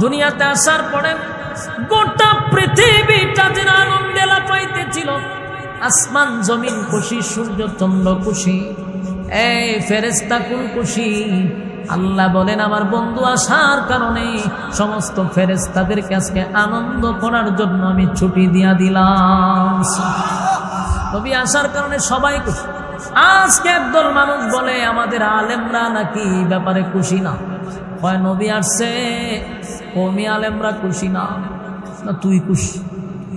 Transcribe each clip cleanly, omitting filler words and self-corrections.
দুনিয়াতে আসার পরে গোটা পৃথিবীটা যেন আনন্দে লাফাইতেছিল। আসমান জমিন খুশি, সূর্য চন্দ্র খুশি, এই ফেরেশতা কুল খুশি। আল্লাহ বলেন আমার বন্ধু আসার কারণে সমস্ত ফেরেশতাদেরকে আজকে আনন্দ করার জন্য আমি ছুটি দিয়া দিলাম। নবী আসার কারণে সবাই খুশি। আজকে একদল মানুষ বলে আমাদের আলেমরা নাকি ব্যাপারে খুশি না। হয় নবী আসছে কওমি আলেমরা খুশি না, না তুই খুশি?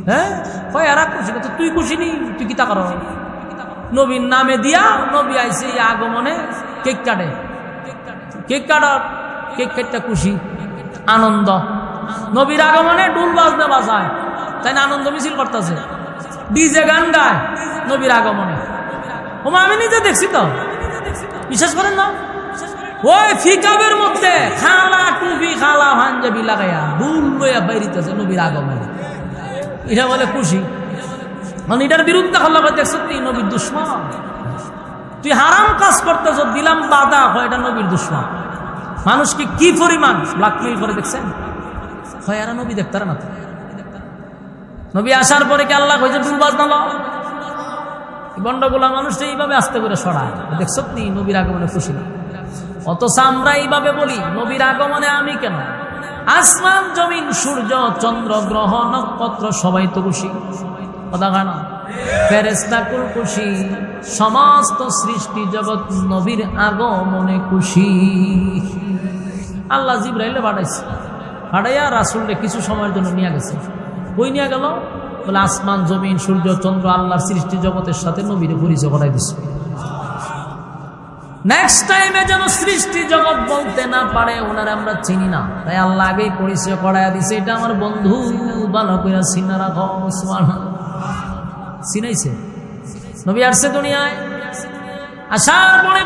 হ্যাঁ, হয় এরা খুশি না, তুই খুশি নি? তুই কি তা কর? নবীর নামে দিয়া নবী আইছে আগমনে কেক কাটে, কেক কাটার কেক কাটটা খুশি আনন্দ। নবীর আগমনে ডুল বাজনা বাজায়, তাই না? আনন্দ মিছিল করতেছে, ডিজে গান গায় নবীর আগমনে। আমি নিজে দেখছি তো, বিশ্বাস করেন না? ওই ফিকাবের মধ্যে খালা টুপি খালা পাঞ্জাবি লাগাইয়া ডুল লইয়া বাইরিতেছে নবীর আগমনে। এটা বলে খুশি? মানে এটার বিরুদ্ধে হল্লা করে দেখছ তুই নবীর দুশ্মন, তুই হারাম কাজ করতেছ, দিলাম বাধা, হয় এটা নবীর দুশ্মন। মানুষকে কি পরিমাণ ব্ল্যাকমেইল করে দেখছেন? হয় এরা নবী দেখতারা না। নবী আসার পরে কি আল্লাহ কইছে ডুলবাজ না? বন্ডগুলা মানুষটা এইভাবে আস্তে করে সরায়, দেখছ তুই নবীর আগমনে খুশি না। অথচ আমরা এইভাবে বলি নবীর আগমনে আমি কেন? আসমান জমিন সূর্য চন্দ্র গ্রহ নক্ষত্র সবাই তো খুশি, কথা হয় না? ফেরেশতা কুল খুশি, সমস্ত সৃষ্টি জগৎ নবীর আগমনে খুশি। আল্লাহ জিবরাইলে পাঠাইছে, পাঠাইয়া রাসূলকে কিছু সময়ের জন্য নিয়ে গেছে। কই নিয়ে গেল? বলে আসমান জমিন সূর্য চন্দ্র আল্লাহর সৃষ্টি জগতের সাথে নবীর পরিচয় করাই দিছে। নেক্সট টাইমে যেন সৃষ্টি জগৎ বলতে না পারে ওনারা আমরা চিনি না, তাই আল্লাহ আগেই পরিচয় করাইয়া দিছে, এটা আমার বন্ধু, ভালো করে চিনা রাখো। চিনাইছে। নবী আসছে দুনিয়ায়, আসার পরে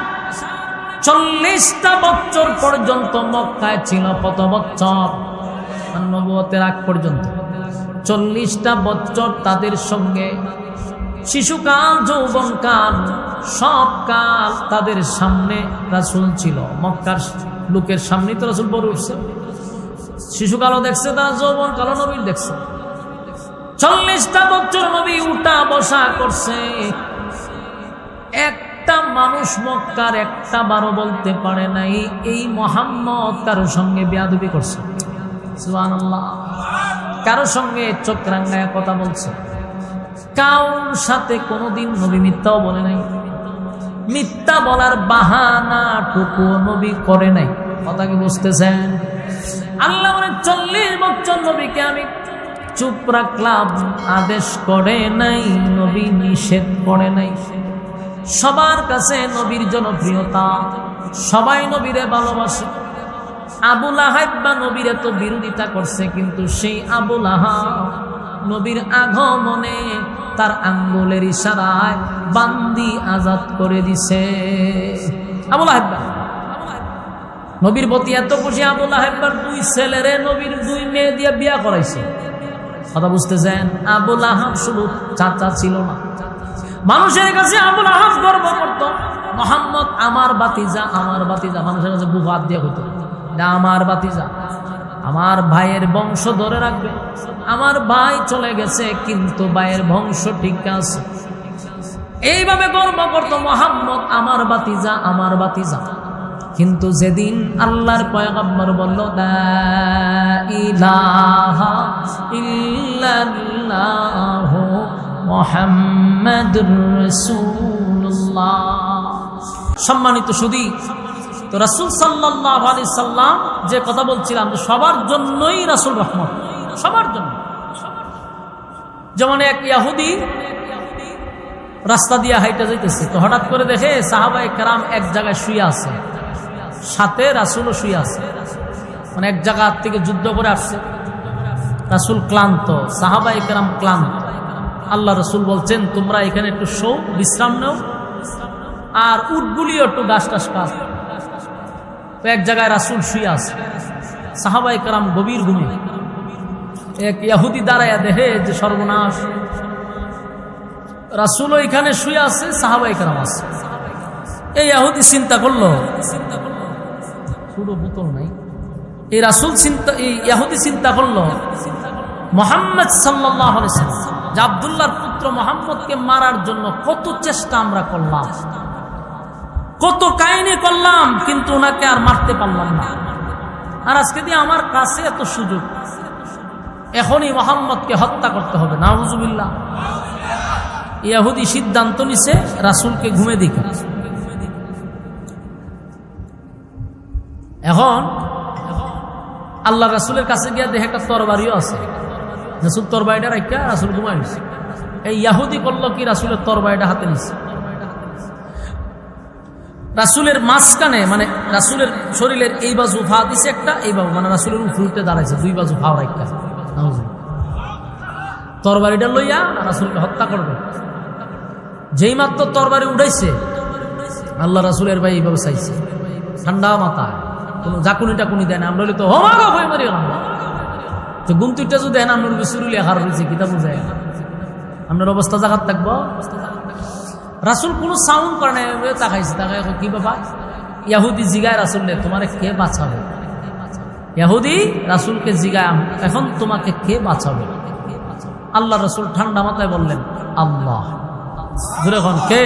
40টা বছর পর্যন্ত মক্কায় ছিল। কত বছর? নবুয়তের আগ পর্যন্ত 40টা বছর তাদের সঙ্গে শিশুকাল যৌবনকাল সব কাল তাদের সামনে রাসূল ছিল। মক্কার লোকের সামনে তো রাসূল বড় উঠছে, শিশুকালও দেখছে, তারা যৌবনকালও নবীর দেখছে। 40টা বছর নবী উঠা বসা করছে। একটা মানুষ মক্কার একটা বারো বলতে পারে নাই এই মুহাম্মদ কারোর সঙ্গে বেয়াদবি করছে। সুবহানাল্লাহ। কারোর সঙ্গে চোখ রাঙায় কথা বলছে, কারোর সাথে কোনোদিন নবী মিথ্যাও বলে নাই, মিথ্যা বলার বাহানাটুকু নবী করে নাই। কথা কি বুঝতেছেন? আল্লাহ বলে 40 বছর নবীকে আমি চুপ রাখলাম, আদেশ করে নাই, নবী নিষেধ করে নাই। সবার কাছে নবীর জনপ্রিয়তা, সবাই নবীরে ভালোবাসে। আবু লাহাব বা নবীর এত বিরোধিতা করছে, কিন্তু সেই আবু লাহাব নবীর আগমনে তার আঙ্গুলের ইশারায় বান্দি আজাদ করে দিছে। আবু লাহাব নবীর প্রতি এত খুশি, আবু লাহাবের 2 ছেলেরে নবীর 2 মেয়ে দিয়ে বিয়া করাইছে। কথা বুঝতেছেন? আবু লাহাব শুধু চাচা ছিল না, মানুষের কাছে আবু লাহাব গর্ব করত, মুহাম্মদ আমার বাতিজা, আমার বাতিজা। মানুষের কাছে বুক হাত দিয়ে হইতো, আমার বাতিজা, আমার ভাইয়ের বংশ ধরে রাখবে। আমার ভাই চলে গেছে কিন্তু ভাইয়ের বংশ ঠিক আছে। এইভাবে গর্ব করত মুহাম্মদ আমার বাতিজা, আমার বাতিজা। কিন্তু যেদিন আল্লাহর পয়গম্বর বলল লা ইলাহা ইল্লাল্লাহু মুহাম্মাদুর রাসূলুল্লাহ, সম্মানিত সুধী, তো রাসূল সাল্লাল্লাহু আলাইহি সাল্লাম যে কথা বলছিলাম, সবার জন্যই রাসূল রহমত, সবার জন্য। যেমন এক ইহুদি রাস্তা দিয়ে হাইটা যাইতেছে, তো হঠাৎ করে দেখে সাহাবায়ে কেরাম এক জায়গায় শুয়ে আছে, সাথে রাসূলও শুয়ে আছে। মানে এক জায়গা থেকে যুদ্ধ করে আসছে, রাসূল ক্লান্ত, সাহাবায়ে কেরাম ক্লান্ত। আল্লাহ রাসূল বলছেন তোমরা এখানে একটু শো, বিশ্রাম নাও, আর উটগুলিও একটু ঘাস টাস খাও। তো এক জায়গায় রাসূল শুয়ে আছে, সাহাবায়ে কেরাম গভীর ঘুমে। এক ইহুদি দাঁড়ায়া দেখে যে সর্বনাশ, রাসূলও এখানে শুয়ে আছে, সাহাবায়ে কেরাম আছে। এই ইহুদি চিন্তা করলো, পুরো বোতল নাই, এই রাসূল চিন্তা, এই ইহুদি চিন্তা করলো মুহাম্মদ সাল্লাল্লাহু আলাইহি ওয়াসাল্লাম যে আব্দুল্লাহর পুত্র মুহাম্মদকে মারার জন্য কত চেষ্টা আমরা করলাম, কত কাহিনী করলাম, কিন্তু ওনাকে আর মারতে পারলাম না। আর আজকে দিয়ে আমার কাছে এত সুযোগ, এখনই মুহাম্মদকে হত্যা করতে হবে। নাউযুবিল্লাহ। ইহুদি সিদ্ধান্ত নিছে রাসূলকে ঘুমে দিকে। এখন আল্লাহ রাসূলের কাছে গিয়ে দেখে একটা তরবারিও আছে। রাসূল তরবারিটা রাখা, রাসূল ঘুমাই নিছে। এই ইহুদি করলো কি, রাসূলের তরবারিটা হাতে নিছে। রাসূলের মাঝখানে, মানে রাসূলের শরীরের এই বাজু ফা দিছে একটা, এই বাজু মানে রাসূলের উপরে দাঁড়াইছে, দুই বাজু ফা রাখা। তরবারিটা লইয়া রাসূলকে হত্যা করবে। যেই মাত্র তরবারি উঠাইছে, আল্লাহ রাসূলের ভাই এইভাবে চাইছে, ঠান্ডা মাথায়, কোনো জাকুনি টাকুনি দেয় না। আমরা তো হমাগা হয়ে মারি গেলাম, তো গুমতুইটা যদি দেন আমরা সুরুলি হার হয়েছে, কিতা বুঝায় আপনার অবস্থা জাগাত থাকবো। রাসূল কোনো সাউন্ড করে না, তাকাইছে, তাকাই কি বাবা। ইহুদি জিগায় রাসূলকে, তোমারে কে বাঁচাবে? ইহুদি রাসূলকে জিগায়, এখন তোমাকে কে বাঁচাবে? আল্লাহ রাসূল ঠান্ডা মাথায় বললেন, আল্লাহ। যখন কে?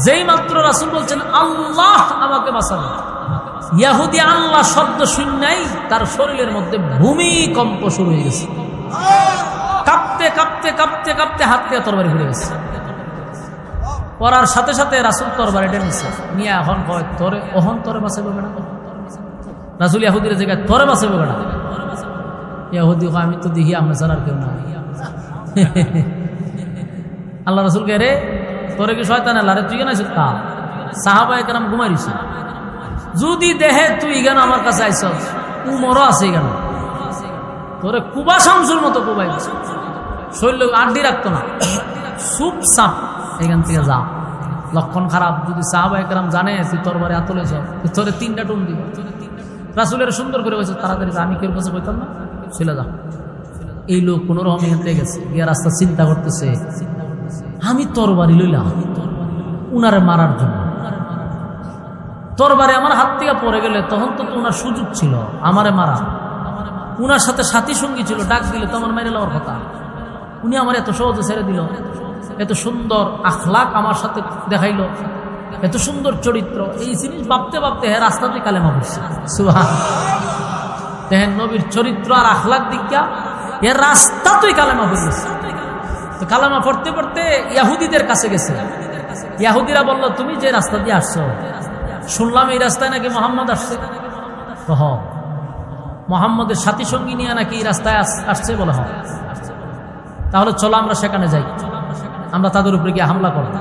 যেই মাত্র রাসূল বলছেন আল্লাহ আমাকে বাঁচাবে, ইহুদি আল্লাহ শব্দ শুননাই তার শরীরের মধ্যে ভূমিকম্প শুরু হয়ে গেছে। কাঁপতে কাঁপতে কাঁপতে কাঁপতে হাত থেকে তরবারি ঘুরে গেছে। পড়ার সাথে সাথে রাসূল তরবারিটা নিছে, নিয়ে এখন কয় তোরে, ওহন তোরে বাঁচাবে না। রাসূল ইহুদির জায়গায় তোরে বাঁচাবে না। ইহুদি কয়, আমি তো দেখি আমরা ছাড়া আর কেউ না। আল্লাহ রাসূলকে, রে তোরে কি শয়তান আল্লাহ রে, তুই কেন আইছিস? তা সাহাবায়ে কেরাম ঘুমাইছে, যদি দেহে তুই কেন আমার কাছে আইছস, উমরও আছে কেন, তোরে কুবা শামসুর মতো কুবাই শরীর আড্ডি রাখতো না, সুপ সাপ এখান থেকে যা। লক্ষণ খারাপ। যদি সাহাবায়ে কেরাম জানে তুই তরবারি আতলে যাও, তোরে 3টা টুন দিব। রাসূলের সুন্দর করে বলছে, তাড়াতাড়ি আমি কেউ কাছে কইতাম না, চলে যা। এই লোক কোন রকম হেঁটে গেছে, গিয়ে রাস্তা চিন্তা করতেছে, আমি তরবারি লইলাম উনারে মারার জন্য, তরবারি আমার হাত থেকে পড়ে গেলে তখন তো উনার সুযোগ ছিল আমারে মারা, উনার সাথে সাথী সঙ্গী ছিল, ডাক দিলে তো আমার মেরে লওয়ার কথা। উনি আমার এত সহজে ছেড়ে দিল, এত সুন্দর আখলাক আমার সাথে দেখাইলো, এত সুন্দর চরিত্র। এই জিনিস ভাবতে ভাবতে হ্যাঁ রাস্তাতে কালেমা পড়ছে। সুবহানাল্লাহ। দেখেন নবীর চরিত্র আর আখলাক দিকা এর রাস্তাতেই কালেমা পড়ছে। তো কালেমা পড়তে পড়তে ইহুদিদের কাছে গেছে। ইহুদিরা বলল, তুমি যে রাস্তা দিয়ে আসছো, শুনলাম এই রাস্তায় নাকি মুহাম্মদ আসছে। তো হ, মুহাম্মদের সাথী সঙ্গী নিয়ে নাকি এই রাস্তায় আসছে বলে। হয় তাহলে চলো আমরা সেখানে যাই, আমরা তাদের উপরে গিয়ে হামলা করব।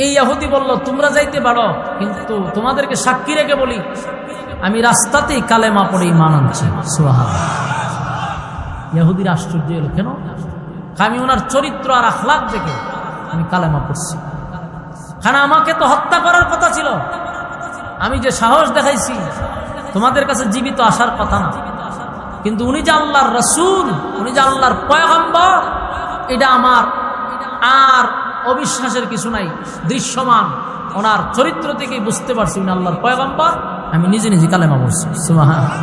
এই ইহুদি বলল, তোমরা যাইতে পারো, কিন্তু তোমাদেরকে সাক্ষী রেখে বলি, আমি রাস্তাতেই কালেমা পড়ে ঈমান আনছি। সুবহানাল্লাহ। ইহুদির আশ্চর্য হলো, কেন? আমি ওনার চরিত্র আর আখলাক দেখে আমি কালেমা পড়ছি। কারণ আমাকে তো হত্যা করার কথা ছিল, আমি যে সাহস দেখাইছি তোমাদের কাছে জীবিত আসার কথা না, কিন্তু উনি যে আল্লাহর রাসূল, উনি যে আল্লাহর পয়গম্বর, এটা আমার আর অবিশ্বাসের কিছু নাই, দৃশ্যমান ওনার চরিত্র থেকেই বুঝতে পারছি উনি আল্লাহর পয়গম্বর। আমি নিজে নিজে কালেমা পড়ছি। সুবহানাল্লাহ।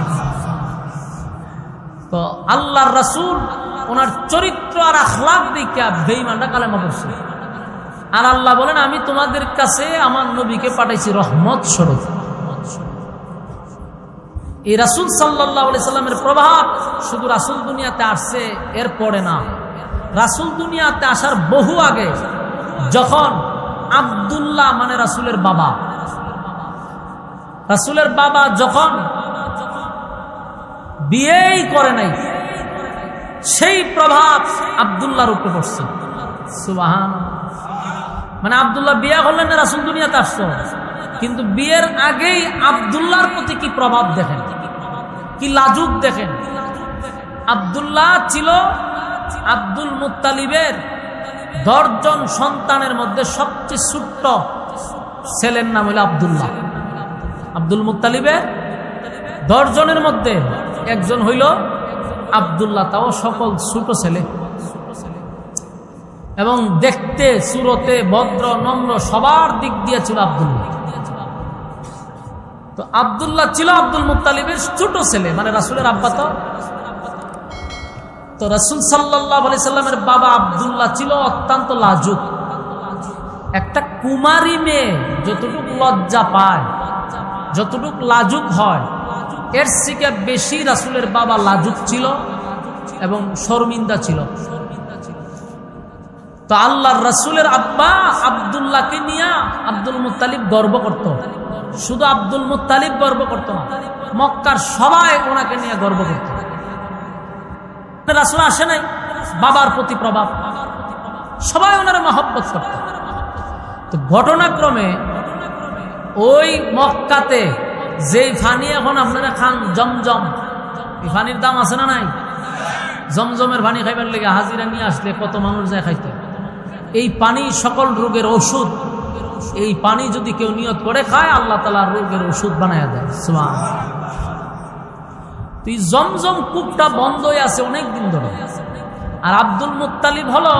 তো আল্লাহর রাসূল ওনার চরিত্র আর আখলাক দেখে বেঈমানরা কালেমা পড়ছে। আর আল্লাহ বলেন, আমি তোমাদের কাছে আমার নবীকে পাঠাইছি রহমত স্বরূপ। এই রাসূল সাল্লাল্লাহু আলাইহি সাল্লামের প্রভাব শুধু রাসূল দুনিয়াতে আসছে এর পরে না, রাসূল দুনিয়াতে আসার বহু আগে, যখন আব্দুল্লাহ মানে রাসূলের বাবা যখন বিয়েই করে নাই, সেই প্রভাব আব্দুল্লাহর উপরে পড়ছে। সুবহানাল্লাহ। মানে আব্দুল্লাহ বিয়ে করলেন না, রাসূল দুনিয়াতে আসছে, কিন্তু বিয়ের আগেই আব্দুল্লাহর প্রতি কি প্রভাব দেখেন, কি লাজুক দেখেন। আব্দুল্লাহ ছিল আব্দুল মুত্তালিবের 10 জন সন্তানের মধ্যে সবচেয়ে ছোট্ট ছেলের নাম হইল আব্দুল্লাহ। আব্দুল মুত্তালিবের 10 জনের মধ্যে একজন হইল আব্দুল্লাহ, তাও সকল ছোট ছেলে, এবং দেখতে সুরতে ভদ্র নম্র সবার দিক দিয়ে ছিল আব্দুল্লাহ। তো আব্দুল্লাহ ছিল আব্দুল মুত্তালিবের ছোট ছেলে, মানে রাসূলের আব্বা। তো রাসূল সাল্লাল্লাহু আলাইহি সাল্লামের বাবা আব্দুল্লাহ ছিল অত্যন্ত লাজুক। একটা কুমারী মেয়ে যতটুকু লজ্জা পায়, যতটুকু লাজুক হয়, এর থেকে বেশি রাসূলের বাবা লাজুক ছিল এবং শর্মিন্দা ছিল। তো আল্লাহর রাসূলের আব্বা আব্দুল্লাহকে নিয়ে আব্দুল মুত্তালিব গর্ব করত। শুধু আব্দুল মুত্তালিব গর্ব করত না, মক্কার সবাই ওনাকে নিয়ে গর্ব করত। রাসূল আসে নাই, বাবার প্রতি প্রভাব, সবাই ওনারা মহব্বত করত। তো ঘটনাক্রমে ওই মক্কাতে যেই পানি এখন আপনারা খান, জমজম, এই পানির দাম আছে না নাই? জমজমের পানি খাইবার লেগে হাজিরা নিয়ে আসলে কত মানুষ যায় খাইতে। এই পানি সকল রোগের ওষুধ। এই পানি যদি কেউ নিয়ত করে খায়, আল্লাহ তাআলা রোগের ওষুধ বানায়া দেয়। সুবহানাল্লাহ। তুই জমজম কূপটা বন্ধ হয়ে আছে অনেক দিন ধরে। আর আব্দুল মুত্তালিব হলো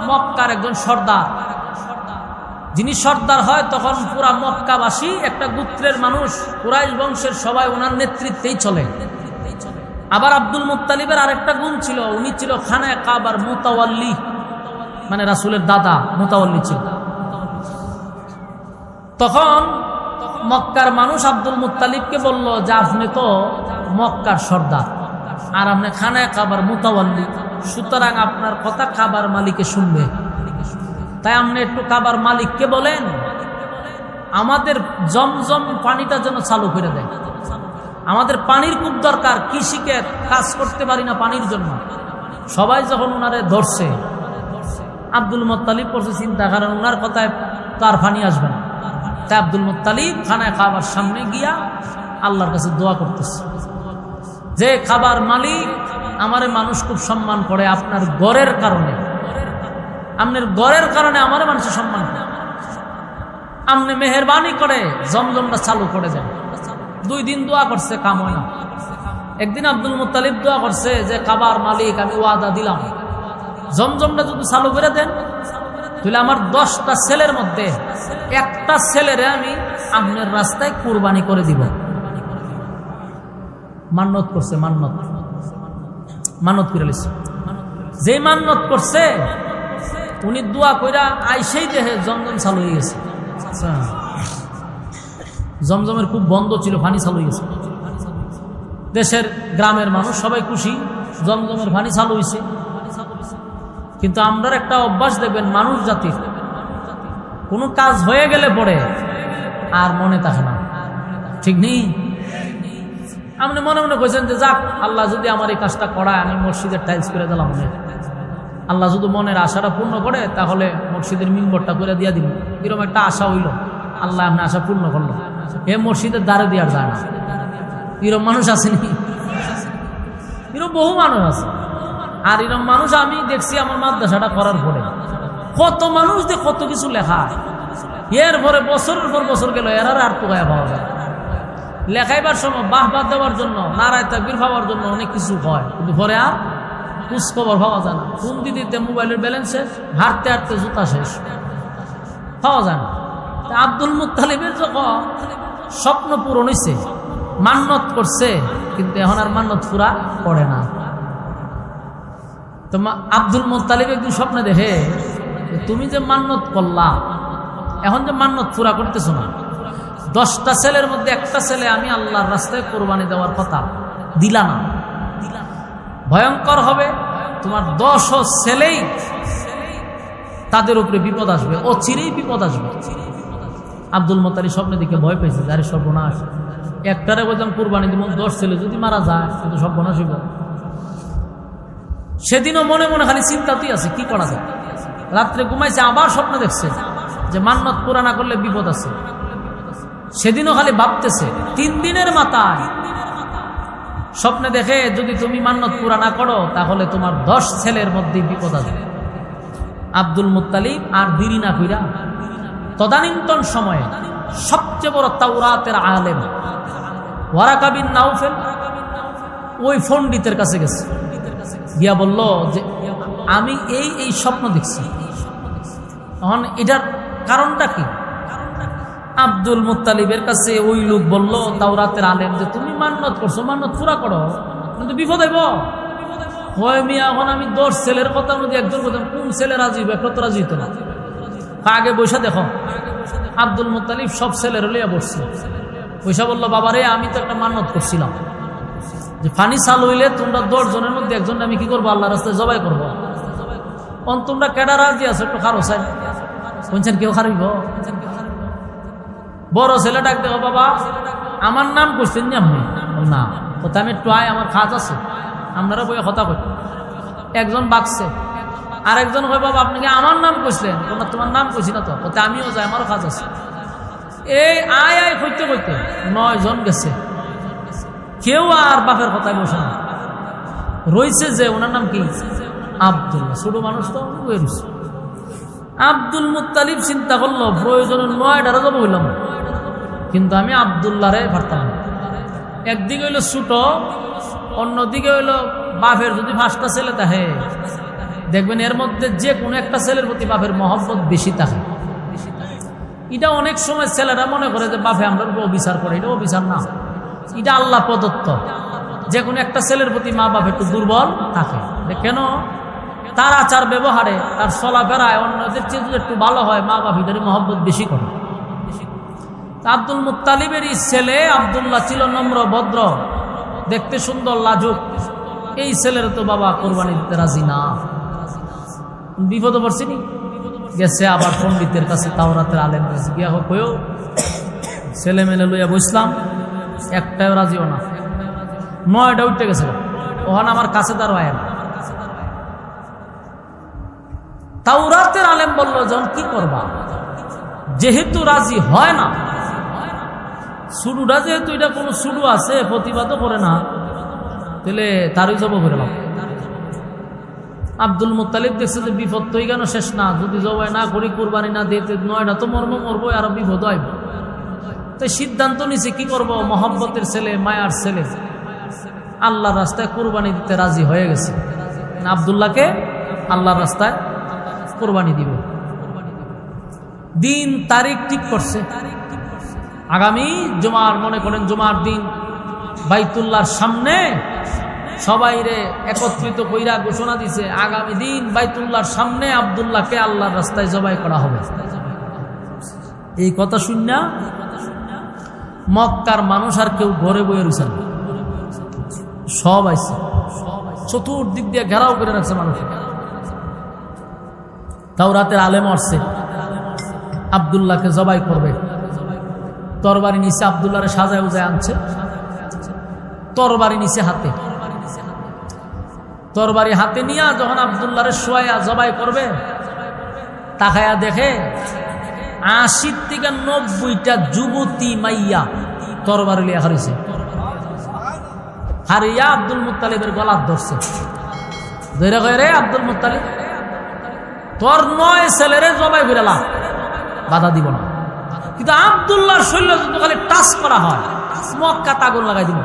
মক্কার একজন সর্দার। যিনি সর্দার হয় তখন পুরা মক্কাবাসী একটা গোত্রের মানুষ, কুরাইশ বংশের সবাই ওনার নেতৃত্বেই চলে। আবার আব্দুল মুত্তালিবের আরেকটা গুণ ছিল, উনি ছিল খানায়ে কাবার মুতাওয়াল্লি, মানে রাসূলের দাদা মুতাওয়াল্লি ছিল। তখন মক্কার মানুষ আব্দুল মুত্তালিবকে বলল যে আপনি তো মক্কার সর্দার আর আপনি খানায়ে কাবার মুতাওয়াল্লি, সুতরাং আপনার কথা কাবার মালিকে শুনবে। তাই আপনি একটু কাবার মালিককে বলেন আমাদের জমজম পানিটা যেন চালু করে দেয়। আমাদের পানির খুব দরকার, কৃষিকে কাজ করতে পারি না পানির জন্য। সবাই যখন ওনারে ধরছে, আব্দুল মুত্তালিব করছে চিন্তা, কারণ ওনার কথায় তার পানি আসবে না। তাই আব্দুল মুত্তালিব খানায়ে কাবার সামনে গিয়া আল্লাহর কাছে দোয়া করতেছে যে খাবার মালিক, আমারে মানুষ খুব সম্মান করে আপনার গড়ের কারণে, আপনার গড়ের কারণে আমারে মানুষের সম্মান করে, আপনি মেহেরবানি করে জমজমটা চালু করে দেন। 2 দিন দোয়া করছে, কাম হয় না। একদিন আব্দুল মুত্তালিব দোয়া করছে যে কাবার মালিক, আমি ওয়াদা দিলাম জমজমটা যদি চালু করে দেন তাহলে আমার 10টা ছেলের মধ্যে একটা ছেলেরে আমি আপনার রাস্তায় কুরবানি করে দিব। মান্নত করছে, মান্নত করে লিখছে। যে মান্নত করছে উনি দোয়া কইরা আইসেই দেখে জমজম চালু হয়ে গেছে। জমজমের খুব বন্ধ ছিল, পানি চালু হয়ে গেছে। দেশের গ্রামের মানুষ সবাই খুশি, জমজমের পানি চালু হয়েছে। কিন্তু আমরা একটা অভ্যাস দেখবেন মানুষ জাতির, কোনো কাজ হয়ে গেলে পরে আর মনে থাকে না, ঠিক নেই? আপনি মনে মনে কইছেন যে যাক, আল্লাহ যদি আমার এই কাজটা করায়, আমি মসজিদের টাইলস করে দিলাম, আল্লাহ যদি মনের আশাটা পূর্ণ করে তাহলে মসজিদের মিম্বরটা করে দিয়া দিব। এরকম একটা আশা হইল, আল্লাহ আপনি আশা পূর্ণ করলো, এ মসজিদের দ্বারে দেওয়ার যায় না। এরকম মানুষ আসেনি? এরকম বহু মানুষ আছে। আর এরকম মানুষ আমি দেখছি আমার মাদ্রাসাটা করার পরে, কত মানুষ দিয়ে কত কিছু লেখা, এরপরে বছরের পর বছর গেল, এর আর তো গায়ে পাওয়া যায়। লেখাইবার সময় বাহবা দেওয়ার জন্য, নারায় তাকবীর পাওয়ার জন্য অনেক কিছু হয়, কিন্তু পরে আর খোঁজ খবর পাওয়া যায় না। ফোন দিতে মোবাইলের ব্যালেন্স শেষ, হাঁটতে হাঁটতে জুতা শেষ, পাওয়া যায় না। আব্দুল মুত্তালিবের যখন স্বপ্ন পূরণ হয়েছে, মান্নত করছে, কিন্তু এখন আর মান্নত পুরা করে না। তো আব্দুল মুত্তালিব একদিন স্বপ্নে দেখে, তুমি যে মান্নত করলা, এখন যে মান্নত পুরা করতেছো না, 10টা ছেলের মধ্যে একটা ছেলে আমি আল্লাহর রাস্তায় কোরবানি দেওয়ার কথা দিলা না, ভয়ঙ্কর হবে। তোমার 10 ছেলেই তাদের উপরে বিপদ আসবে, অচিরেই বিপদ আসবে। আব্দুল মুত্তালিব স্বপ্নে দিকে ভয় পেয়েছে, যারে সর্বনাশ, একটারে বললাম কোরবানি দিব, 10 ছেলে যদি মারা যায় কিন্তু সর্বনাশ হইব। সেদিনও মনে মনে খালি চিন্তাতেই আছে কি করা যায়। রাত্রে ঘুমাইছে, আবার স্বপ্ন দেখছে যে মান্নত পুরা না করলে বিপদ আছে। সেদিনও খালি ভাবতেছে। 3 দিনের মাথায় স্বপ্নে দেখে যদি তুমি মান্নত পুরা না করো তাহলে তোমার 10 ছেলের মধ্যে বিপদ আসবে। আব্দুল মুত্তালিব আর দেরি না কইরা তদানীন্তন সময়ে সবচেয়ে বড় তাওরাতের আলেম ওয়ারাকা বিন নাউফেল ওই পণ্ডিতের কাছে গেছে, গিয়া বলল যে আমি এই স্বপ্ন দেখছি, তখন এটার কারণটা কি? আব্দুল মুত্তালিবের কাছে ওই লোক বলল, তাওরাতের আলেম, যে তুমি মান্নত করছো, মান্নত পুরা করো, কিন্তু বিপদ হইব। হয় মিয়া, এখন আমি 10 ছেলের কথার মধ্যে একজন বলতাম, কোন ছেলে রাজি হইব? একটা তো রাজি হইতো না। আগে বৈশা দেখো, আব্দুল মুত্তালিব সব ছেলের লইয়া বসছে। বৈশা বললো, বাবারে আমি তো একটা মান্নত করছিলাম যে পানি চালু হইলে তোমরা 10 জনের মধ্যে একজন আমি কি করবো? আল্লাহ রাস্তায় জবাই করবো। তোমরা কেডা রাজি আছো? একটু খারো চাই বলছেন, কেউ খারিব? বড় ছেলে ডাক দেখো, বাবা আমার নাম করছেন নি আপনি? না, কোথায় আমি একটু আয়, আমার কাজ আছে। আপনারা বইয়ে কথা কই। একজন বাকছে, আর একজন কই, বাবা আপনি কি আমার নাম কইছেন? তোমার নাম কইছি না তো। কোথায় আমিও যাই, আমারও কাজ আছে। এই আয় আয় কইতে কইতে 9 জন গেছে। কেউ আর বাপের কথায় বসে না, রইছে যে ওনার নাম কি? আব্দুল্লাহ। ছোট মানুষ তো বয়ে রয়েছে। আব্দুল মুত্তালিব চিন্তা করলো, প্রয়োজনে 9টারও যাবো হইলাম, কিন্তু আমি আব্দুল্লাহরে পারতাম না। একদিকে হইলো ছোট, অন্যদিকে হইলো বাপের যদি 5টা ছেলে থাকে, দেখবেন এর মধ্যে যে কোনো একটা ছেলের প্রতি বাপের মহব্বত বেশি থাকে। এটা অনেক সময় ছেলেরা মনে করে যে বাপে আমরা অবিচার করে। এটা অবিচার না, এটা আল্লাহ প্রদত্ত। যে কোনো একটা ছেলের প্রতি মা বাপ একটু দুর্বল থাকে। কেন? তার আচার ব্যবহারে, তার চলাফেরায় অন্যদের চেয়ে যদি একটু ভালো হয়, মা বাপ এটারই মহব্বত বেশি করে। আব্দুল মুত্তালিবেরই ছেলে আব্দুল্লাহ ছিল নম্র, ভদ্র, দেখতে সুন্দর, লাজুক। এই ছেলের তো বাবা কোরবানি দিতে রাজি না। বিপদে পড়ছিনি, গেছে আবার পণ্ডিতের কাছে, তাওরাতের আলেম গেছে, গিয়া হোক হয়েও ছেলে মেলে লইয়া বসলাম, একটাও রাজিও না। 9টা উঠতে গেছে, ওখানে আমার কাছে দাঁড়ায় না। তাওরাতের আলেম বলল, যখন কি করবা, যেহেতু রাজি হয় না, শুরুটা যেহেতু এটা কোনো শুরু আছে, প্রতিবাদও করে না, তাহলে তারই জব করে লাভ। আব্দুল মুত্তালিব দেখছে যে বিপদ তো কেন শেষ না, যদি জবাই না করি, কোরবানি না দিতে 9টা তো মরবো, আরো বিপদ আইব। তাই সিদ্ধান্ত নিছে কি করব, মহব্বতের ছেলে, মায়ার ছেলে আল্লাহর রাস্তায় কোরবানি দিতে রাজি হয়ে গেছে। আব্দুল্লাহকে আল্লাহর রাস্তায় কোরবানি দিবে। দিন তারিখ ঠিক করছে, আগামী জুমার, মনে করেন জুমার দিন বাইতুল্লাহর সামনে সবাইরে একত্রিত কইরা ঘোষণা দিছে, আগামী দিন বাইতুল্লাহর সামনে আব্দুল্লাহকে আল্লাহর রাস্তায় জবাই করা হবে। এই কথা শুননা মক্কার মানুষ আর কেউ ঘরে বয়ে রয়েছে না, সব আইছে, চতুর্দিক দিয়ে ঘেরাও করে রাখছে মানুষ। তাওরাতের আলেম আসছে, আব্দুল্লাহকে জবাই করবে। তরবারি নিচে আব্দুল্লাহরে সাজায় উজায় আনছে, তরবারি নিচে হাতে, তরবারি হাতে নিয়ে যখন আব্দুল্লাহরে শোয়া জবাই করবে, তাকায়া দেখে 80 থেকে 90টা যুবতী মাইয়া তরবারি লিয়া হারিয়েছে। হারিয়া আব্দুল মুত্তালিবের গলার ধরছে, ধরে কয়ে, রে আব্দুল মুত্তালিব, তোর 9 ছেলেরে জবাই করে লাভ, বাধা দিব না। কিন্তু আব্দুল্লাহর শরীর যদি খালি টাচ করা হয়, মক্কা আগুন লাগাই দিব।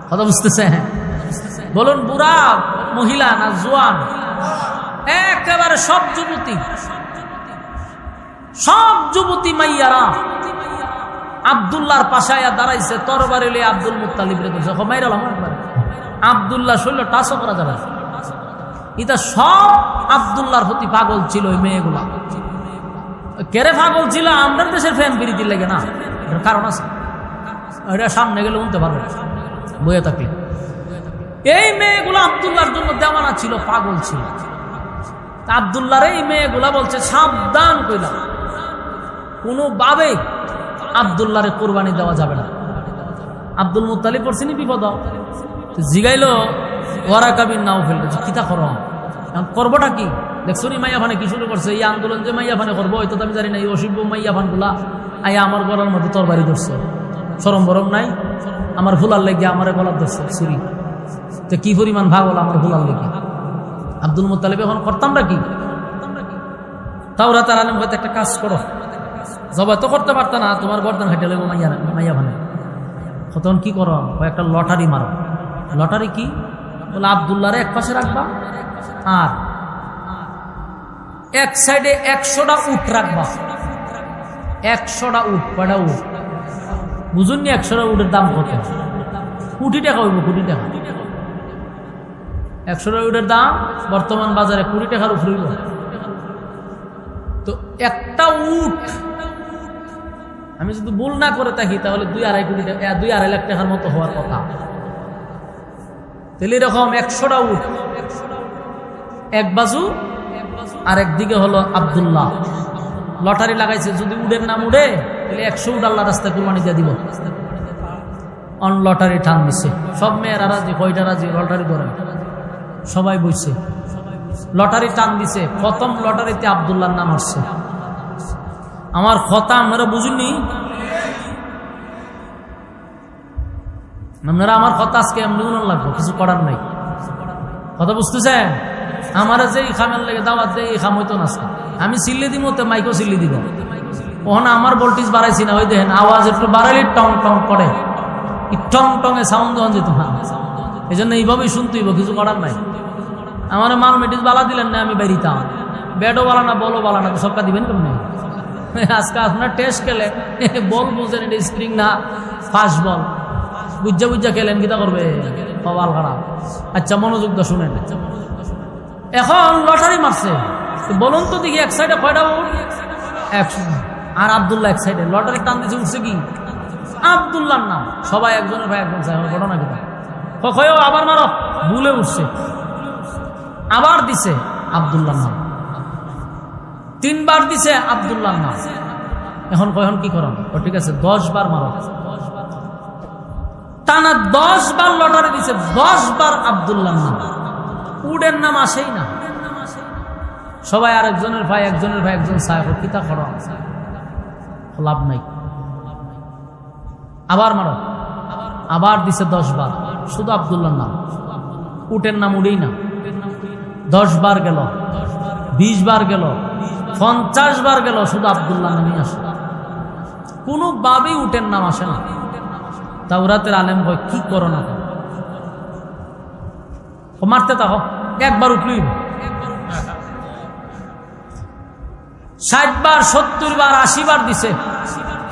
কথা বুঝতেছে? হ্যাঁ, বলুন, বুড়া মহিলা না জোয়ান, একেবারে সব যুবতী মাইয়ারা আব্দুল্লাহর পাশে দাঁড়াইছে, তরবারি লিয়ে আব্দুল মুত্তালিব রে ধরছে। আব্দুল্লাহ শরীর টাচও করা যাবে। এটা সব আব্দুল্লাহর প্রতি পাগল ছিল। ওই মেয়েগুলা কেরে পাগল ছিল? আমাদের দেশের ফ্যান বিরীতির লাগে না, এটার কারণ আছে, এটা সামনে গেলে উনতে পারবে বইয়ে থাকলে। এই মেয়েগুলো আব্দুল্লাহর জন্য দেওয়ানা ছিল, পাগল ছিল। আব্দুল্লাহর এই মেয়েগুলা বলছে, সাবধান কইলা, কোনোভাবে আব্দুল্লাহরে কোরবানি দেওয়া যাবে না। আব্দুল মুত্তালিব পড়ছিনি বিপদ, জিগাইল ওয়ারাকা বিন নাওফেল, কিতা করো, করবোটা কি? দেখছো নি মাইয়া ফানে কি শুরু করছে? এই আন্দোলন যে মাইয়া ফানে করবো, হয়তো আমি জানি না। এই অসিব্য মাইয়া ফান গুলা আইয়া আমার গলার মধ্যে তরবারি ধরছে, সরম বরম নাই, আমার ভুলার লেগে আমার গলার ধরছে ছুরি। তো কি পরিমাণ ভাগ হলো আমার ভুলার লেগে। আব্দুল মুত্তালিব এখন করতামটা কি? তাওরাতের আলেম হয়তো একটা কাজ করো, জবাই তো করতে পারত না, তোমার গর্দান হাঁটে লেগো মাইয়া ভানে, তখন কি করো? একটা লটারি মারো। লটারি কি? বলে আব্দুল্লাহরে এক পাশে রাখবা, আর এক সাইডে 100টা উট রাখবা। 100টা উট, কয়টা উট বুঝুন নি? 100টা উটের দাম কত? কোটি টাকা হইব, কোটি টাকা। 100টা উটের দাম বর্তমান বাজারে কোটি টাকার উপরে হইব। তো একটা উট আমি যদি ভুল না করে থাকি তাহলে 2-2.5 কোটি টাকা, 2-2.5 লাখ টাকার মতো হওয়ার কথা। তাহলে এরকম 100টা উট এক বাজু, আর একদিকে হলো আব্দুল্লাহ লটারি লাগাইছে, যদি উডের নাম উড়ে তাহলে 100 উট আল্লাহ রাস্তায় কুরবানি দিয়ে দিব। অন লটারি টান দিছে, সব মেয়েরা রাজি, কয়টা রাজি লটারি ধরে, সবাই বইছে, লটারি টান দিছে। প্রথম লটারিতে আব্দুল্লাহর নাম আসছে। আমার কথা আপনারা বুঝুননি? আপনারা আমার কথা আজকে এমনি উন্নয়ন লাগবো, কিছু করার নাই। কথা বুঝতেছেন? আমার যে খামের লেগে দাওয়াত দেয় এই খাম হইতো না। আমি সিল্লি দিব, তো মাইকও সিল্লি দিব। ওখানে আমার ভোল্টেজ বাড়াইছি না, ওই দেখেন আওয়াজ একটু বাড়াইলে টং টং করে, টং টং এ সাউন্ড দেওয়া যেত না। এই জন্য এইভাবেই শুনতে হইব, কিছু করার নাই। আমার মাল মেটিস বালা দিলেন না, আমি বেরিতাম। ব্যাটও বালা না, বলও বালা না, সবকা দিবেন কেমনি? আজকে আপনার টেস্ট খেলে বল বুঝেন, এটা স্প্রিং না ফাস্ট বল, বুঝা বুঝা খেলেন, কিতা করবে? কপাল খারাপ। আচ্ছা মনোযোগ দা শুনেন। এখন লটারি মারছে, বলুন তো দেখি এক সাইডে কয়টা উট? 100। আর আব্দুল্লাহ এক সাইডে লটারি টান দিচ্ছে, উঠছে কি আব্দুল্লাহর নাম। সবাই একজনের ভাই একজন চাই, ঘটনা কিনা কখনো আবার মারো, ভুলে উঠছে, আবার দিছে আব্দুল্লাহর নাম, 3 বার দিছে আব্দুল্লাহর নাম। এখন কখন কি করেন? ঠিক আছে 10 বার মারো। টানা 10 বার লটারি দিছে, 10 বার আব্দুল্লাহর নাম, উডের নাম আসেই না। সবাই আরেকজনের ভাই একজনের ভাই একজন সাহেব, কিতা করো, লাভ নাই। আবার মারো, আবার দিছে 10 বার, শুধু আব্দুল্লাহর নাম, উটের নাম উড়েই না। 10 বার গেল, 20 বার গেল, 50 বার গেল, শুধু আব্দুল্লাহ নামই আসে, কোনোভাবেই উটের নাম আসে না। তাওরাতের আলেম কয় কি করো না, মারতে থাকো, একবার উঠলই 60 বার 70 বার 80 বার দিছে,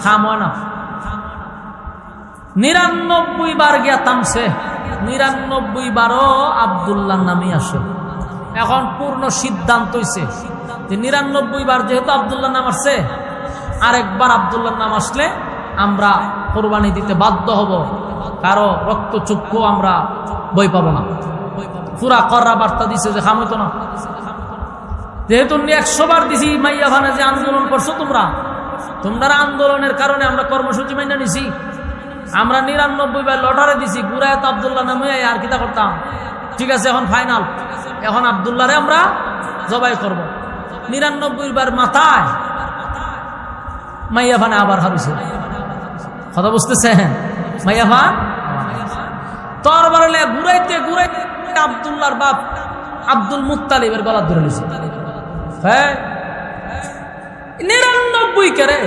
খাম হয় না। 99 বার গিয়া থামছে, 99 বারও আব্দুল্লাহর নামই আসে। এখন পূর্ণ সিদ্ধান্ত হইছে যে 99 বার যেহেতু আব্দুল্লাহর নাম আসছে, আরেকবার আব্দুল্লাহর নাম আসলে আমরা কোরবানি দিতে বাধ্য হব, কারো রক্তচক্ষু আমরা বই পাবো না। পুরা কররা বার্তা দিছে যে খামইতো না, যেহেতু 100 বার দিছি মাইয়া ভানে যে আন্দোলন করছো তোমরা আন্দোলনের কারণে আমরা কর্মসূচি মাইনা নিছি। আমরা 99 বার লটারে দিছি, গুরায়ত আব্দুল্লাহ নামে আর কিতা করতাম। ঠিক আছে, এখন ফাইনাল, এখন আব্দুল্লাহরে আমরা জবাই করব। 99 বার মাথায় মাইয়া ভানে আবার হারিয়েছে। কথা বুঝতেছেন? মাইয়া ভান তরবার ঘুরাইতে ঘুরাইতে আব্দুল্লাহর বাপ আব্দুল মুত্তালিবের গলা ধরে নিছে। হ্যাঁ 99 কেরে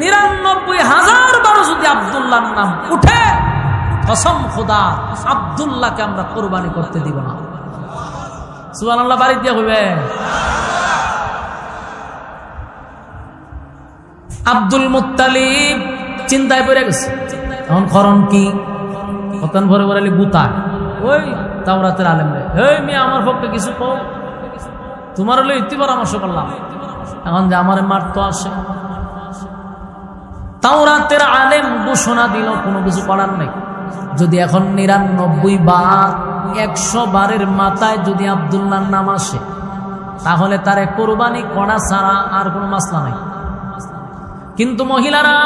99,000 বারও যদি আব্দুল্লাহর নাম উঠে, কসম খোদা আব্দুল্লাহকে আমরা কোরবানি করতে দিব না। সুবহানাল্লাহ বাড়ি দিয়ে হইবে। আব্দুল মুত্তালিব চিন্তায় পড়ে গেছে, এখন করণ কি? কতন ভরে ভরে গুতায় ওই তাওরাতের আলেম রে, এই মেয়ে আমার পক্ষে কিছু কও, তোমার হলে ইতি পরামর্শ করলাম, এখন যে আমার মার তো আসে। তাওরাতের আলেম ঘোষণা দিল কোনো কিছু করার নেই। যদি এখন 99 বার 100 বারের মাথায় যদি আব্দুল্লাহর নাম আসে, তাহলে তারে কোরবানি করা ছাড়া আর কোনো মাসলা নাই। কিন্তু মহিলারা,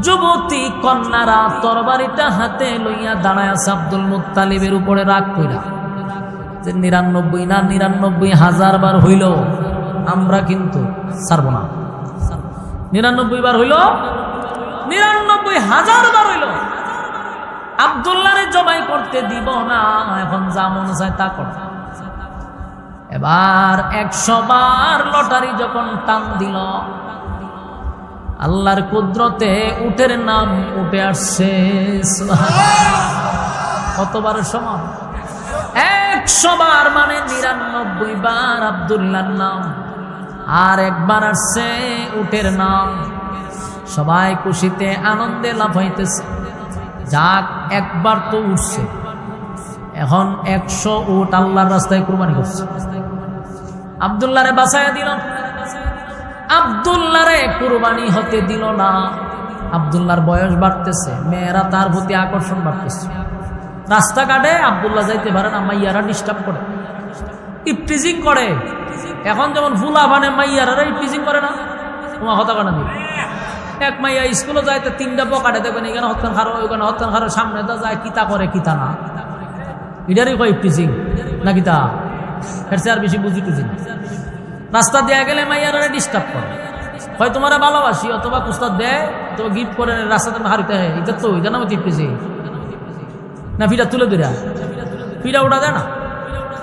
যুবতী কন্যারা তরবারিটা হাতে লইয়া দাঁড়ায় আছে আব্দুল মুত্তালিবের উপরে রাগ কইরা যে 99 না 99,000 বার হইল আমরা কিন্তু ছাড়ব না। 99 বার হইল, 99,000 বার হইল, আব্দুল্লাহরে জবাই করতে দিব না। এখন যা মন চায় তা কর। এবার 100 বার লটারি যখন টান দিল, আল্লাহর কুদরতে উটের নাম উঠে আসছে। কতবার সমান? 100 বার মানে 99 বার আব্দুল্লাহর নাম। আর একবার আসছে উটের নাম, সবাই খুশিতে আনন্দে লাফাইতেছে। যাক, একবার তো উঠছে, এখন 100 উট আল্লাহর রাস্তায় কুরবানি করছে। আব্দুল্লাহরে বাঁচাইয়া দিল, আব্দুল্লাহরে কুরবানি হতে দিল না। আব্দুল্লাহর বয়স বাড়তেছে, মেয়েরা তার প্রতি আকর্ষণ বাড়তেছে। রাস্তাঘাটে আব্দুল্লাহ যাইতে পারে না, মাইয়ারা ডিস্টার্ব করে, ইফটিজিং করে। এখন যেমন ফুলা বানে মাইয়ারা ইফটিজিং করে না, তোমার হতা কাটা দিবে। এক মাইয়া স্কুলে যাইতে 3টা পকাটে দেখবেন, এখানে হত্যান খারো, ওইখানে হত্যান খারো, সামনে তো যায় কিতা করে কিতা না, এটারই কয় ইফটিজিং না কিতা, ফেরছে আর বেশি বুঝি টুজি না। রাস্তা দেয়া গেলে মাইয়ারা ডিস্টার্ব করে, হয় তোমার ভালোবাসি অথবা কুস্তাদ দেয় অথবা গিফট করে রাস্তাতে হারিতে হয়, এটা তো এটা নাম ইফটিজিং না। ফিটা তুলে ধরে ফিটা ওটা দেয় না,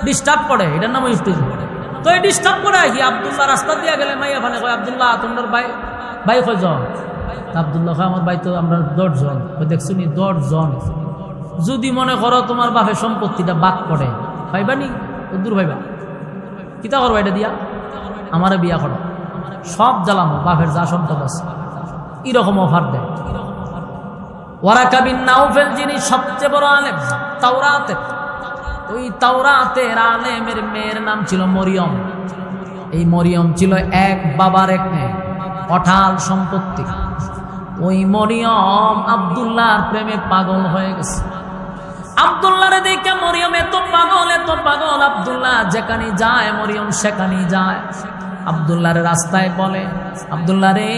ডিস্টার্ব করে, এটার নাম ইফটিজিং। তো এই ডিস্টার্ব করে কি আব্দুল্লাহ রাস্তা দিয়া গেলে মাইয়া ফানে কয়, আব্দুল্লাহ তোমার ভাই কয়জন? আব্দুল্লাহ কয়, আমার ভাই তো আমরা 10 জন। দেখছো নি 10 জন? যদি মনে করো তোমার বাপের সম্পত্তিটা বাদ করে পাইবা নি, দূর পাইবা, কিতা করবা এটা দিয়া? আমারে বিয়া করো, সব জ্বালামো, বাপের যা সম্পদ আছে। এরকম অফার দেয়। ওয়ারাকা বিন নাউফেল, যিনি সবচেয়ে বড় আলেম তাওরাতের, ওই তাওরাতের আলেমের মেয়ের নাম ছিল মরিয়ম। এই মরিয়ম ছিল এক বাবার এক মেয়ে, অঠাল সম্পত্তি। ওই মরিয়ম আব্দুল্লাহর প্রেমে পাগল হয়ে গেছে। আব্দুল্লাহরে দেখে মরিয়ম এত পাগল, এত পাগল, আব্দুল্লাহ যেখানে যায় মরিয়ম সেখানেই যায়। আব্দুল্লাহরে রাস্তায় বলে, আব্দুল্লাহ রে,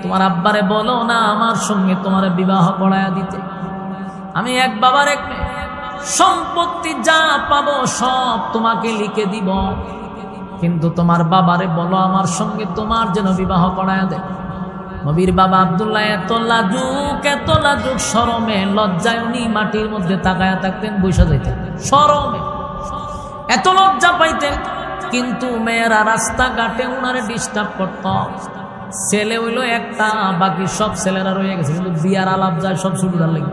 তোমার আব্বারে বলো না আমার সঙ্গে তোমার বিবাহ পড়ায়া দিতে। আমি এক বাবার এক মেয়ে, সম্পত্তি যা পাবো সব তোমাকে লিখে দিব, কিন্তু তোমার বাবারে বলো আমার সঙ্গে তোমার যেন বিবাহ পড়ায়া দেয়। নবীর বাবা আব্দুল্লাহ এত লাজুক, শরমে লজ্জায় উনি মাটির মধ্যে তাকায়া থাকতেন, বৈশা যাইতেন শরমে, এত লজ্জা পাইতেন। কিন্তু মেয়েরা রাস্তাঘাটে উনারে ডিস্টার্ব করত। ছেলে হইল একটা, বাকি সব ছেলেরা রয়ে গেছে, কিন্তু বিয়ার আলাপ যায় সব সুবিধার লাগে।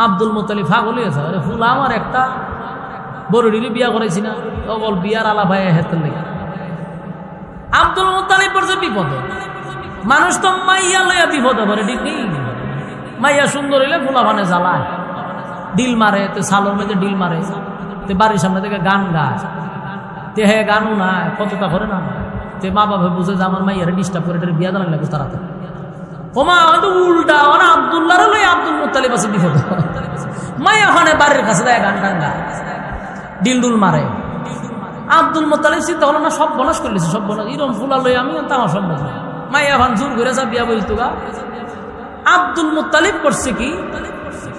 আব্দুল মুত্তালিব পাগল হয়েছে, আরে ফুল আমার একটা বড়ডিরে বিয়া করেছি না, বল বিয়ার আলাপ হয় হেতের লেগে। আব্দুল মুত্তালিব পড়ছে বিপদে। মানুষ তো মাইয়া লইয়া বিপদে পড়ে, ঠিক নেই? মাইয়া সুন্দর হইলে ফুলা ভানে জ্বালায়, ডিল মারে, তো সালোর মেঝে ডিল মারে, তে বাড়ির সামনে থেকে গান গায়, তে হ্যাঁ গানও না কতটা করে না, তে মা বাবা বুঝে যে আমার মাইয়ারে ডিস্টার্ব করে এটার বিয়া জানালে তাড়াতাড়ি। ওমা হয়তো উল্টা, ওনা আব্দুল্লাহরে লই আব্দুল মুত্তালিব আছে বিপদ। মাইয়া ওখানে বাড়ির কাছে দেয় গান টান গায়, ডিলডুল মারে। আব্দুল মুত্তালিব চিন্তা হলো না, সব বনস করলেছে, সব বনস এরকম ফুলা লই আমি আমার সব বনস। মাইয়া ভান জোর করে যা বিয়া বলতো গা। আব্দুল মুত্তালিব করছে কি,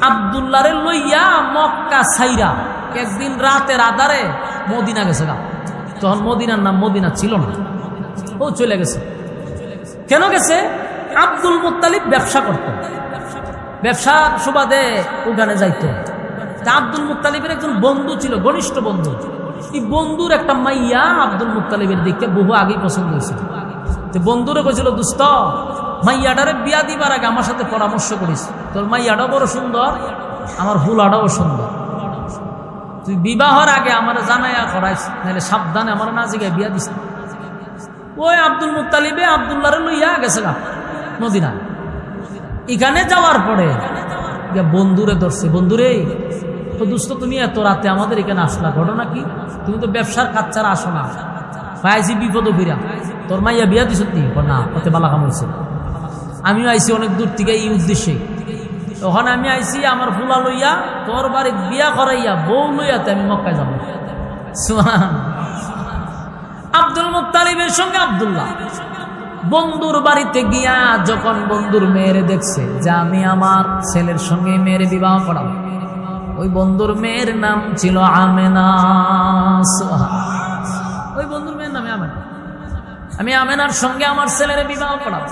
আব্দুল্লাহরে লইয়া মক্কা ছাইরা একদিন রাতের আধারে মদিনা গেছে গা। তখন মদিনার নাম মদিনা ছিল না, ও চলে গেছে। কেন গেছে? আব্দুল মুত্তালিব ব্যবসা করত, ব্যবসার সুবাদে ওখানে যাইতো। আব্দুল মুত্তালিবের একজন বন্ধু ছিল, ঘনিষ্ঠ বন্ধু। এই বন্ধুর একটা মাইয়া আব্দুল মুত্তালিবের দিকে বহু আগেই পছন্দ হয়েছিল। বন্ধুরে কইছিল, দোস্ত মাইয়াটারে বিয়া দিবার আগে আমার সাথে পরামর্শ করিস, তোর মাইয়াটাও বড় সুন্দর, আমার হুলাটাও সুন্দর, তুই বিবাহর আগে আমার জানাইয়া করাইস, নাহলে সাবধানে আমার না জিগায় বিয়া দিস। ওই আব্দুল মুত্তালিবে আব্দুল্লাহরে লইয়া গেছে গা মদিনা। এখানে যাওয়ার পরে বন্ধুরে ধরছে, বন্ধুরে তো দোস্ত তুমি এত রাতে আমাদের এখানে আসলা, ঘটনা কি? তুমি তো ব্যবসার কাজ ছাড়া আসো না, পাইছি বিপদ ফিরা, তোর মাইয়া বিয়া দিস না, কত বালা কাম হয়েছে। আমিও আইসি অনেক দূর থেকে এই উদ্দেশ্যে। ওখানে আমি আইসি আমার ফুলা লইয়া তোর বাড়ি বিয়া করাইয়া বউ লইয়াতে আমি মক্কায় যাবো। আব্দুল মুত্তালিবের সঙ্গে আব্দুল্লাহ বন্ধুর বাড়িতে গিয়া যখন বন্ধুর মেয়েরে দেখছে যে আমি আমার ছেলের সঙ্গে মেয়ের বিবাহ করাবো, ওই বন্ধুর মেয়ের নাম ছিল আমেনা। ওই বন্ধুর মেয়ের নামে আমেনা, আমি আমেনার সঙ্গে আমার ছেলের বিবাহ করাবো।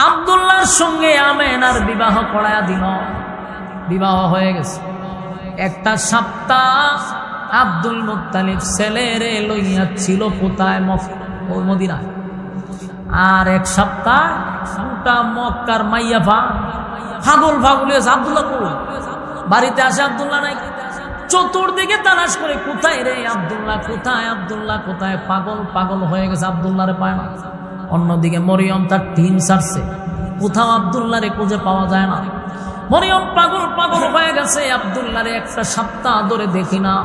আব্দুল্লাহর সঙ্গে আমেনার বিবাহ করায়া দিল, বিবাহ হয়ে গেছে। একটা সপ্তাহ আব্দুল মুত্তালিব ছেলেরে লইয়া ছিল কোথায়? মদিনায়। আর এক সপ্তাহ গোটা মক্কার মাইয়া পাগল হয়েছে। আব্দুল্লাহ বাড়িতে আসে, আব্দুল্লাহ নাই। চতুর্দিকে তালাশ করে, কোথায় রে আব্দুল্লাহ, কোথায় আব্দুল্লাহ, কোথায়? পাগল পাগল হয়ে গেছে, আব্দুল্লাহরে পায় না। অন্যদিকে মরিয়ম তার টিম ছাড়ছে, কোথাও আব্দুল্লাহরে খুঁজে পাওয়া যায় না। মরিয়ম পাগল পাগল হয়ে গেছে, আব্দুল্লাহরে একটা সপ্তাহ ধরে দেখি না।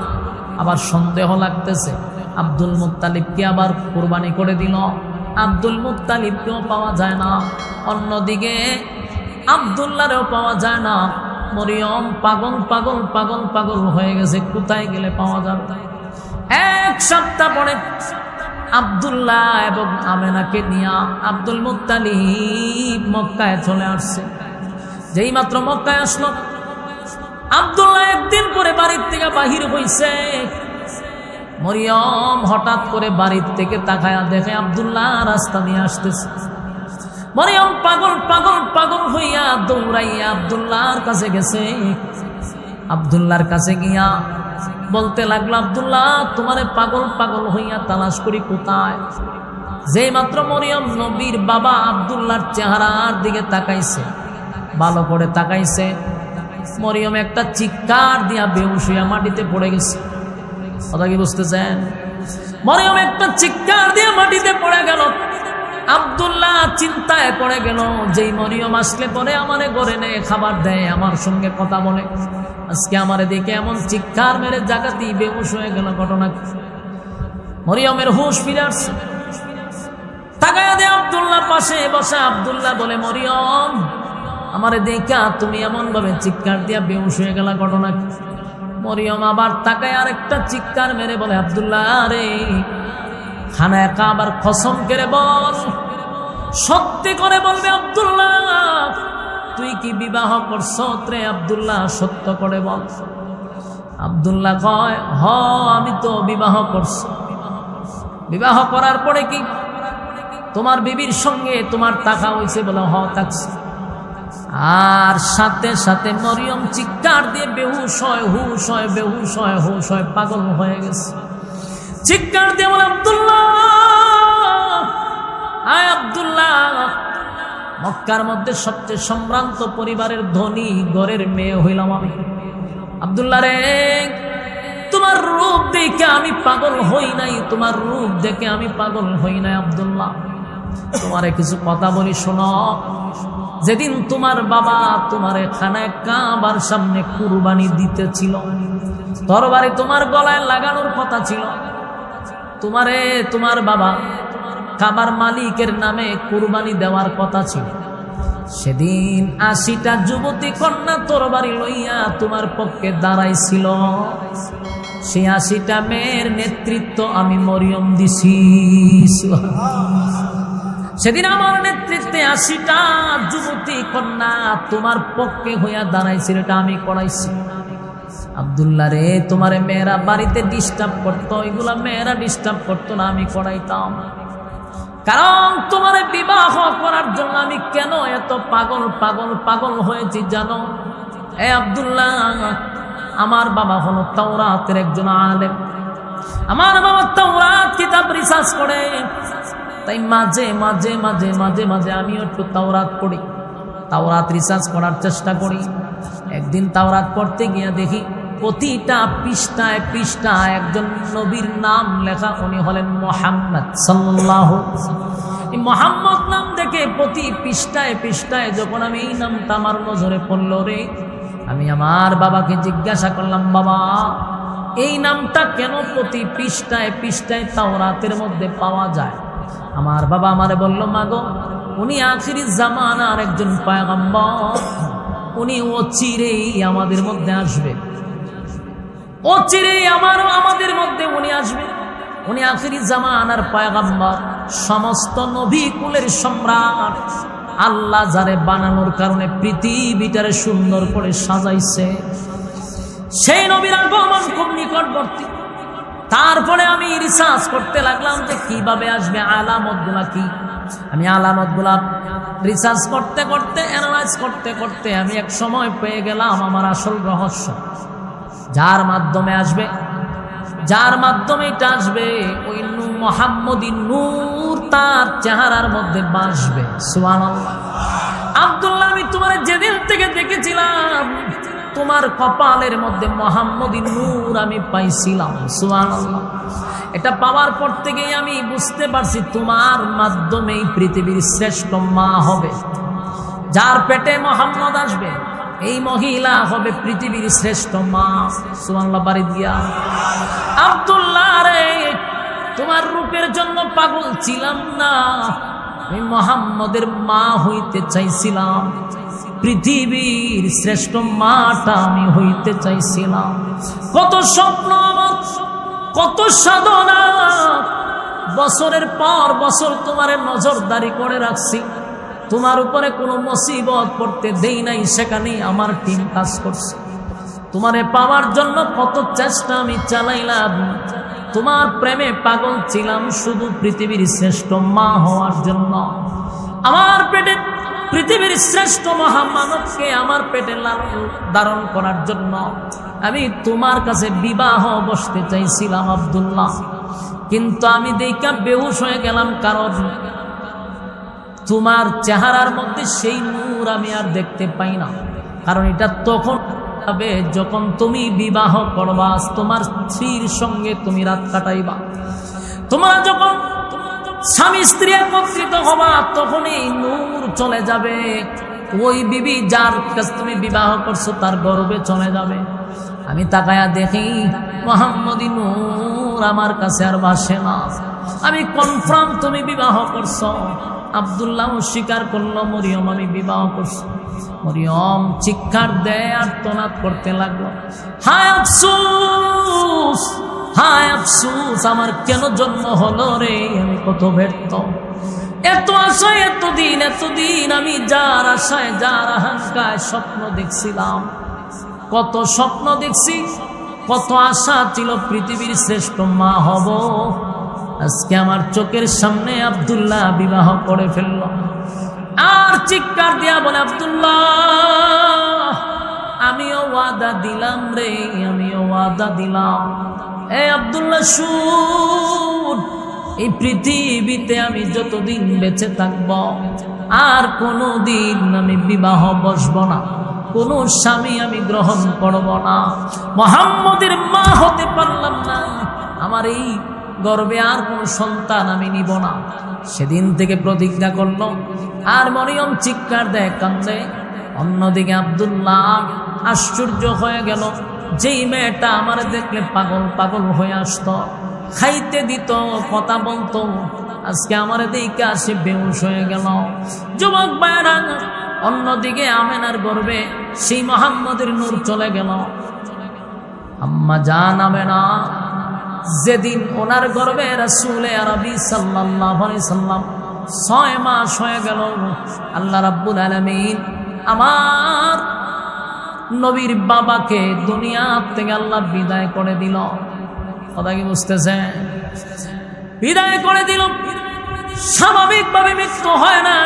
আবার সন্দেহ লাগতেছে, আব্দুল মুত্তালিবকে আবার কুরবানি করে দিল, আব্দুল মুত্তালিবকেও পাওয়া যায় না। অন্যদিকে আব্দুল্লাহরেও পাওয়া যায় না। মরিয়ম পাগল পাগল পাগল পাগল হয়ে গেছে, কোথায় গেলে পাওয়া যাবে? এক সপ্তাহ পরে আব্দুল্লাহ এবং আমেনাকে নিয়ে আব্দুল মুত্তালিব মক্কায় চলে আসছে। যেই মাত্র মক্কায় আসলো, আব্দুল্লাহ একদিন পরে বাড়ির থেকে বাহির হইছে। মরিয়ম হঠাৎ করে বাড়ির থেকে তাকায়া দেখে আব্দুল্লাহ রাস্তা দিয়ে আসতেছে। মরিয়ম পাগল পাগল পাগল হইয়া দৌড়াইয়া আব্দুল্লাহর কাছে গেছে। আব্দুল্লাহর কাছে গিয়া বলতে লাগলো, আব্দুল্লাহ তোমারে পাগল পাগল হইয়া তালাশ করি, কোথায়? যেই মাত্র মরিয়ম নবীর বাবা আব্দুল্লাহর চেহারার দিকে তাকাইছে, ভালো করে তাকাইছে, মরিয়ম একটা চিৎকার দিয়া বেহুশ হইয়া মাটিতে পড়ে গেছে। কথা কি বুঝতেছেন? মরিয়ম একটা চিৎকার দিয়া মাটিতে পড়ে গেল। আব্দুল্লাহ চিন্তায় পড়ে গেল, যেই মরিয়ম আসলে পরে আমারে ঘরে নেই, খাবার দেয়, আমার সঙ্গে কথা বলে, আজকে আমারে দেখে এমন চিৎকার মেরে জাগাতি বেহুশ হয়ে গেল। ঘটনা মরিয়মের হুঁশ ফিরে আসছে। তাকায়া দে আব্দুল্লাহ পাশে বসে। আব্দুল্লাহ বলে, মরিয়ম আমারে দেখা তুমি এমন ভাবে চিৎকার দিয়া বেহুশ হয়ে গেল, ঘটনা? মরিয়ম আবার তাকায় আরেকটা চিৎকার মেরে বলে, আব্দুল্লাহ রে, খানা কাবার কসম করে বল, সত্যি করে বলবে আব্দুল্লাহ, তুই কি বিবাহ করছ রে? আব্দুল্লাহ সত্য করে বল। আব্দুল্লাহ কয়, হ আমি তো বিবাহ করছি। বিবাহ করার পরে কি তোমার বিবির সঙ্গে তোমার টাকা হয়েছে? বলে, হ থাকছে। আর সাথে সাথে মরিয়ম চিৎকার দিয়ে বেহুশ হয়, হুশ হয়, বেহুশ হয়, হুশ হয়, পাগল হয়ে গেছে। চিৎকার দিয়ে বলে, আব্দুল্লাহ, আয় আব্দুল্লাহ, মক্কার মধ্যে সবচেয়ে সম্ভ্রান্ত পরিবারের ধনী ঘরের মেয়ে হইলাম আমি। আব্দুল্লাহ রে, তোমার রূপ দেখে আমি পাগল হই নাই, তোমার রূপ দেখে আমি পাগল হই নাই। আব্দুল্লাহ, তোমারে কিছু কথা বলি শোনো। যেদিন তোমার বাবা তোমারে খানায় কাবার সামনে কুরবানি দিতেছিল, তরবারি তোমার গলায় লাগানোর কথা ছিল, তোমারে তোমার বাবা কাবার মালিকের নামে কুরবানি দেওয়ার কথা ছিল। সেদিন 80টা যুবতী কন্যা তরবারি লইয়া তোমার পক্ষে দাঁড়াইছিল। সেই 80টা মেয়ের নেতৃত্ব আমি মরিয়ম দিছি। সেদিন আমার নেতৃত্বে 80টা যুবতী কন্যা তোমার পক্ষে হইয়া দাঁড়াইছিল, এটা আমি করাইছি। আব্দুল্লাহ রে, তোমার মেয়েরা বাড়িতে ডিস্টার্ব করতো, এগুলা মেয়েরা ডিস্টার্ব করতো না, আমি করাইতাম। কারণ তোমার বিবাহ করার জন্য আমি কেন এত পাগল পাগল পাগল হয়েছি জানো? এ আব্দুল্লাহ, আমার বাবা হলো তাওরাতের একজন আলেম। আমার বাবা তাওরাত কিতাব রিসার্চ করে, তাই মাঝে মাঝে মাঝে মাঝে মাঝে আমিও একটু তাওরাত পড়ি, তাওরাত রিসার্চ করার চেষ্টা করি। একদিন তাওরাত পড়তে গিয়ে দেখি প্রতিটা পৃষ্ঠায় পৃষ্ঠায় একজন নবীর নাম লেখা, উনি হলেন মুহাম্মদ সাল্লাল্লাহু। এই মুহাম্মদ নাম দেখে প্রতি পৃষ্ঠায় পৃষ্ঠায় যখন আমি এই নামটা আমার নজরে পড়ল রে, আমি আমার বাবাকে জিজ্ঞাসা করলাম, বাবা এই নামটা কেন প্রতি পৃষ্ঠায় পৃষ্ঠায় তাওরাতের মধ্যে পাওয়া যায়? আমার বাবা আমারে বলল, মাগো উনি আখিরি জামানার একজন পয়গম্বর, উনি অচিরেই আমাদের মধ্যে আসবে, অচিরেই আমাদের মধ্যে উনি আসবে। উনি আখিরি জামানার পয়গম্বর, সমস্ত নবী কুলের সম্রাট। আল্লাহ যারে বানানোর কারণে পৃথিবীটারে সুন্দর করে সাজাইছে, সেই নবীর আগমন খুব নিকটবর্তী। তারপরে আমি রিসার্চ করতে লাগলাম যে কিভাবে আসবে, আলামতগুলা কি। আমি আলামতগুলা রিসার্চ করতে করতে, অ্যানালাইজ করতে করতে আমি এক সময় পেয়ে গেলাম আমার আসল রহস্য। যার মাধ্যমে আসবে, যার মাধ্যমে এটা আসবে, ওই মুহাম্মদী নূর তার চেহারার মধ্যে বাসবে। সুবহানাল্লাহ। আব্দুল্লাহ, আমি তোমার যেদিন থেকে দেখেছিলাম তোমার কপালের মধ্যে মুহাম্মদী নূর আমি পাইছিলাম। সুবহানাল্লাহ। এটা পাওয়ার পর থেকেই আমি বুঝতে পারছি তোমার মাধ্যমেই পৃথিবীর শ্রেষ্ঠ মা হবে। যার পেটে মুহাম্মদ আসবে এই মহিলা হবে পৃথিবীর শ্রেষ্ঠ মা। সুবহানাল্লাহ। বাড়ি দিয়া আব্দুল্লাহ রে, তোমার রূপের জন্য পাগল ছিলাম না, আমি মুহাম্মদের মা হইতে চাইছিলাম, পৃথিবীর শ্রেষ্ঠ মাটা আমি হইতে চাইছিলাম। কত স্বপ্ন আমার, কত সাধনা, বছরের পর বছর তোমার নজরদারি করে রাখছি, তোমার উপরে কোনো মুসিবত পড়তে দেই নাই, সেখানেই আমার টিম কাজ করছে। তোমারে পাওয়ার জন্য কত চেষ্টা আমি চালাইলাম, তোমার প্রেমে পাগল ছিলাম শুধু পৃথিবীর শ্রেষ্ঠ মা হওয়ার জন্য। আমার পেটে পৃথিবীর শ্রেষ্ঠ মহামানবকে আমার পেটে ধারণ করার জন্য আমি তোমার কাছে বিবাহ বসতে চাইছিলাম আব্দুল্লাহ, কিন্তু আমি দেখা বেহুশ হয়ে গেলাম, কারণ তোমার চেহারার মধ্যে সেই নূর আমি আর দেখতে পাই না। কারণ এটা তখন হবে যখন তুমি বিবাহ করবা, তোমার স্ত্রীর সঙ্গে তুমি রাত কাটাইবা। তোমরা যখন স্বামী স্ত্রী একত্রিত হবা তখনই নূর চলে যাবে, ওই বিবি যার কাছে তুমি বিবাহ করছো তার গর্ভে চলে যাবে। আমি তাকায়া দেখি মুহাম্মদী নূর আমার কাছে আর ভাসে না। আমি কনফার্ম তুমি বিবাহ করছো। আব্দুল্লাহ স্বীকার করলো, মরিয়ম আমি বিবাহ করছি। মরিয়ম চিৎকার দেয় আর তোনাদ করতে লাগলো, হায় আফসোস, হায় আফসোস, আমার কেন জন্ম হলো রে, আমি কত ব্যর্থ, এত আশায় এতদিন আমি যার আশায় যার আকাঙ্ক্ষায় স্বপ্ন দেখছিলাম, কত স্বপ্ন দেখছি, কত আশা ছিল পৃথিবীর শ্রেষ্ঠ মা হব, আজকে আমার চোখের সামনে আব্দুল্লাহ বিবাহ করে ফেলল। আর চিৎকার দিয়া বলে, আব্দুল্লাহ আমিও ওয়াদা দিলাম রে, আমিও ওয়াদা দিলাম। এ আব্দুল্লাহ শুন, এই পৃথিবীতে আমি যতদিন বেঁচে থাকব আর কোনোদিন আমি বিবাহ বসব না, কোন স্বামী আমি গ্রহণ করব না, মুহাম্মদের মা হতে পারলাম না, আমার এই গর্বে আর কোন সন্তান আমি নিব না। সেদিন থেকে প্রতিজ্ঞা করল। আর মরিয়ম চিৎকার দেয়, কান্দে। অন্যদিকে আব্দুল্লাহ আশ্চর্য হয়ে গেল, যেই মেয়েটা আমার দেখলে পাগল পাগল হয়ে আসতো, খাইতে দিত, কথা বলতো, আজকে আমার দিকে আসে বেহুশ হয়ে গেল। যুবক ভাইরা, অন্যদিকে আমেনার গর্বে সেই মুহাম্মদের নূর চলে গেল। আম্মা জান আমেনা যেদিন ওনার গর্বে রাসূলে আরবি সাল্লাল্লাহু আলাইহি সাল্লাম 6 মাস হয়ে গেল, আল্লাহ রাব্বুল আলামিন আমার নবীর বাবাকে দুনিয়া থেকে আল্লাহ বিদায় করে দিল। কথা কি বুঝতেছে? বিদায় করে দিল। স্বাভাবিকভাবে মৃত্যু হয় না।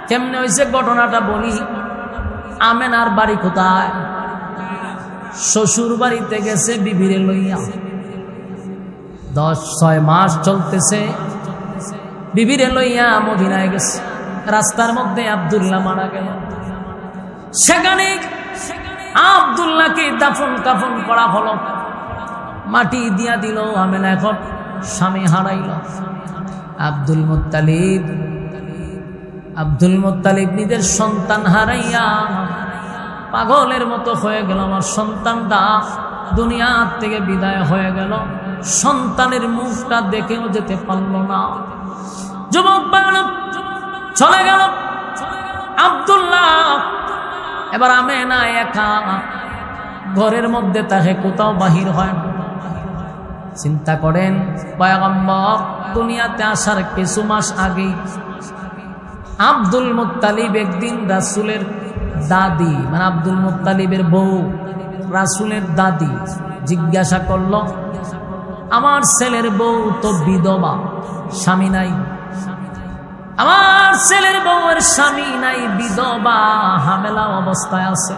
কেমনে হয়েছে ঘটনাটা বলি। আমেনার বাড়ি কোথায়? শ্বশুর বাড়িতে গেছে বিবিরে লইয়া। 6 মাস চলতেছে, বিবিরে লইয়া মদিনায় গেছে। রাস্তার মধ্যে আব্দুল্লাহ মারা গেল। সেখানে আব্দুল্লাহকে দাফন কাফন করা হলো, মাটি দিয়া দিল। আমেনা এখন স্বামী হারাইল। আব্দুল মুত্তালিব নিজের সন্তান হারাইয়া পাগলের মতো হয়ে গেল। আমার সন্তানটা দুনিয়া থেকে বিদায় হয়ে গেল, সন্তানের মুখটা দেখেও যেতে পারল না। যুবক বালক চলে গেল। আব্দুল্লাহ এবার আমেনা একা ঘরের মধ্যে, তাকে কোথাও বাহির হয় না। চিন্তা করেন, পয়গম্বর দুনিয়াতে আসার কিছু মাস আগেই আব্দুল মুত্তালিব একদিন রাসূলের দাদি, মানে আব্দুল মুত্তালিবের বউ রাসূলের দাদি জিজ্ঞাসা করল, আমার ছেলের বউ তো বিধবা, স্বামী নাই, আমার ছেলের বউয়ের স্বামী নাই, বিধবা, হামেলা অবস্থায় আছে,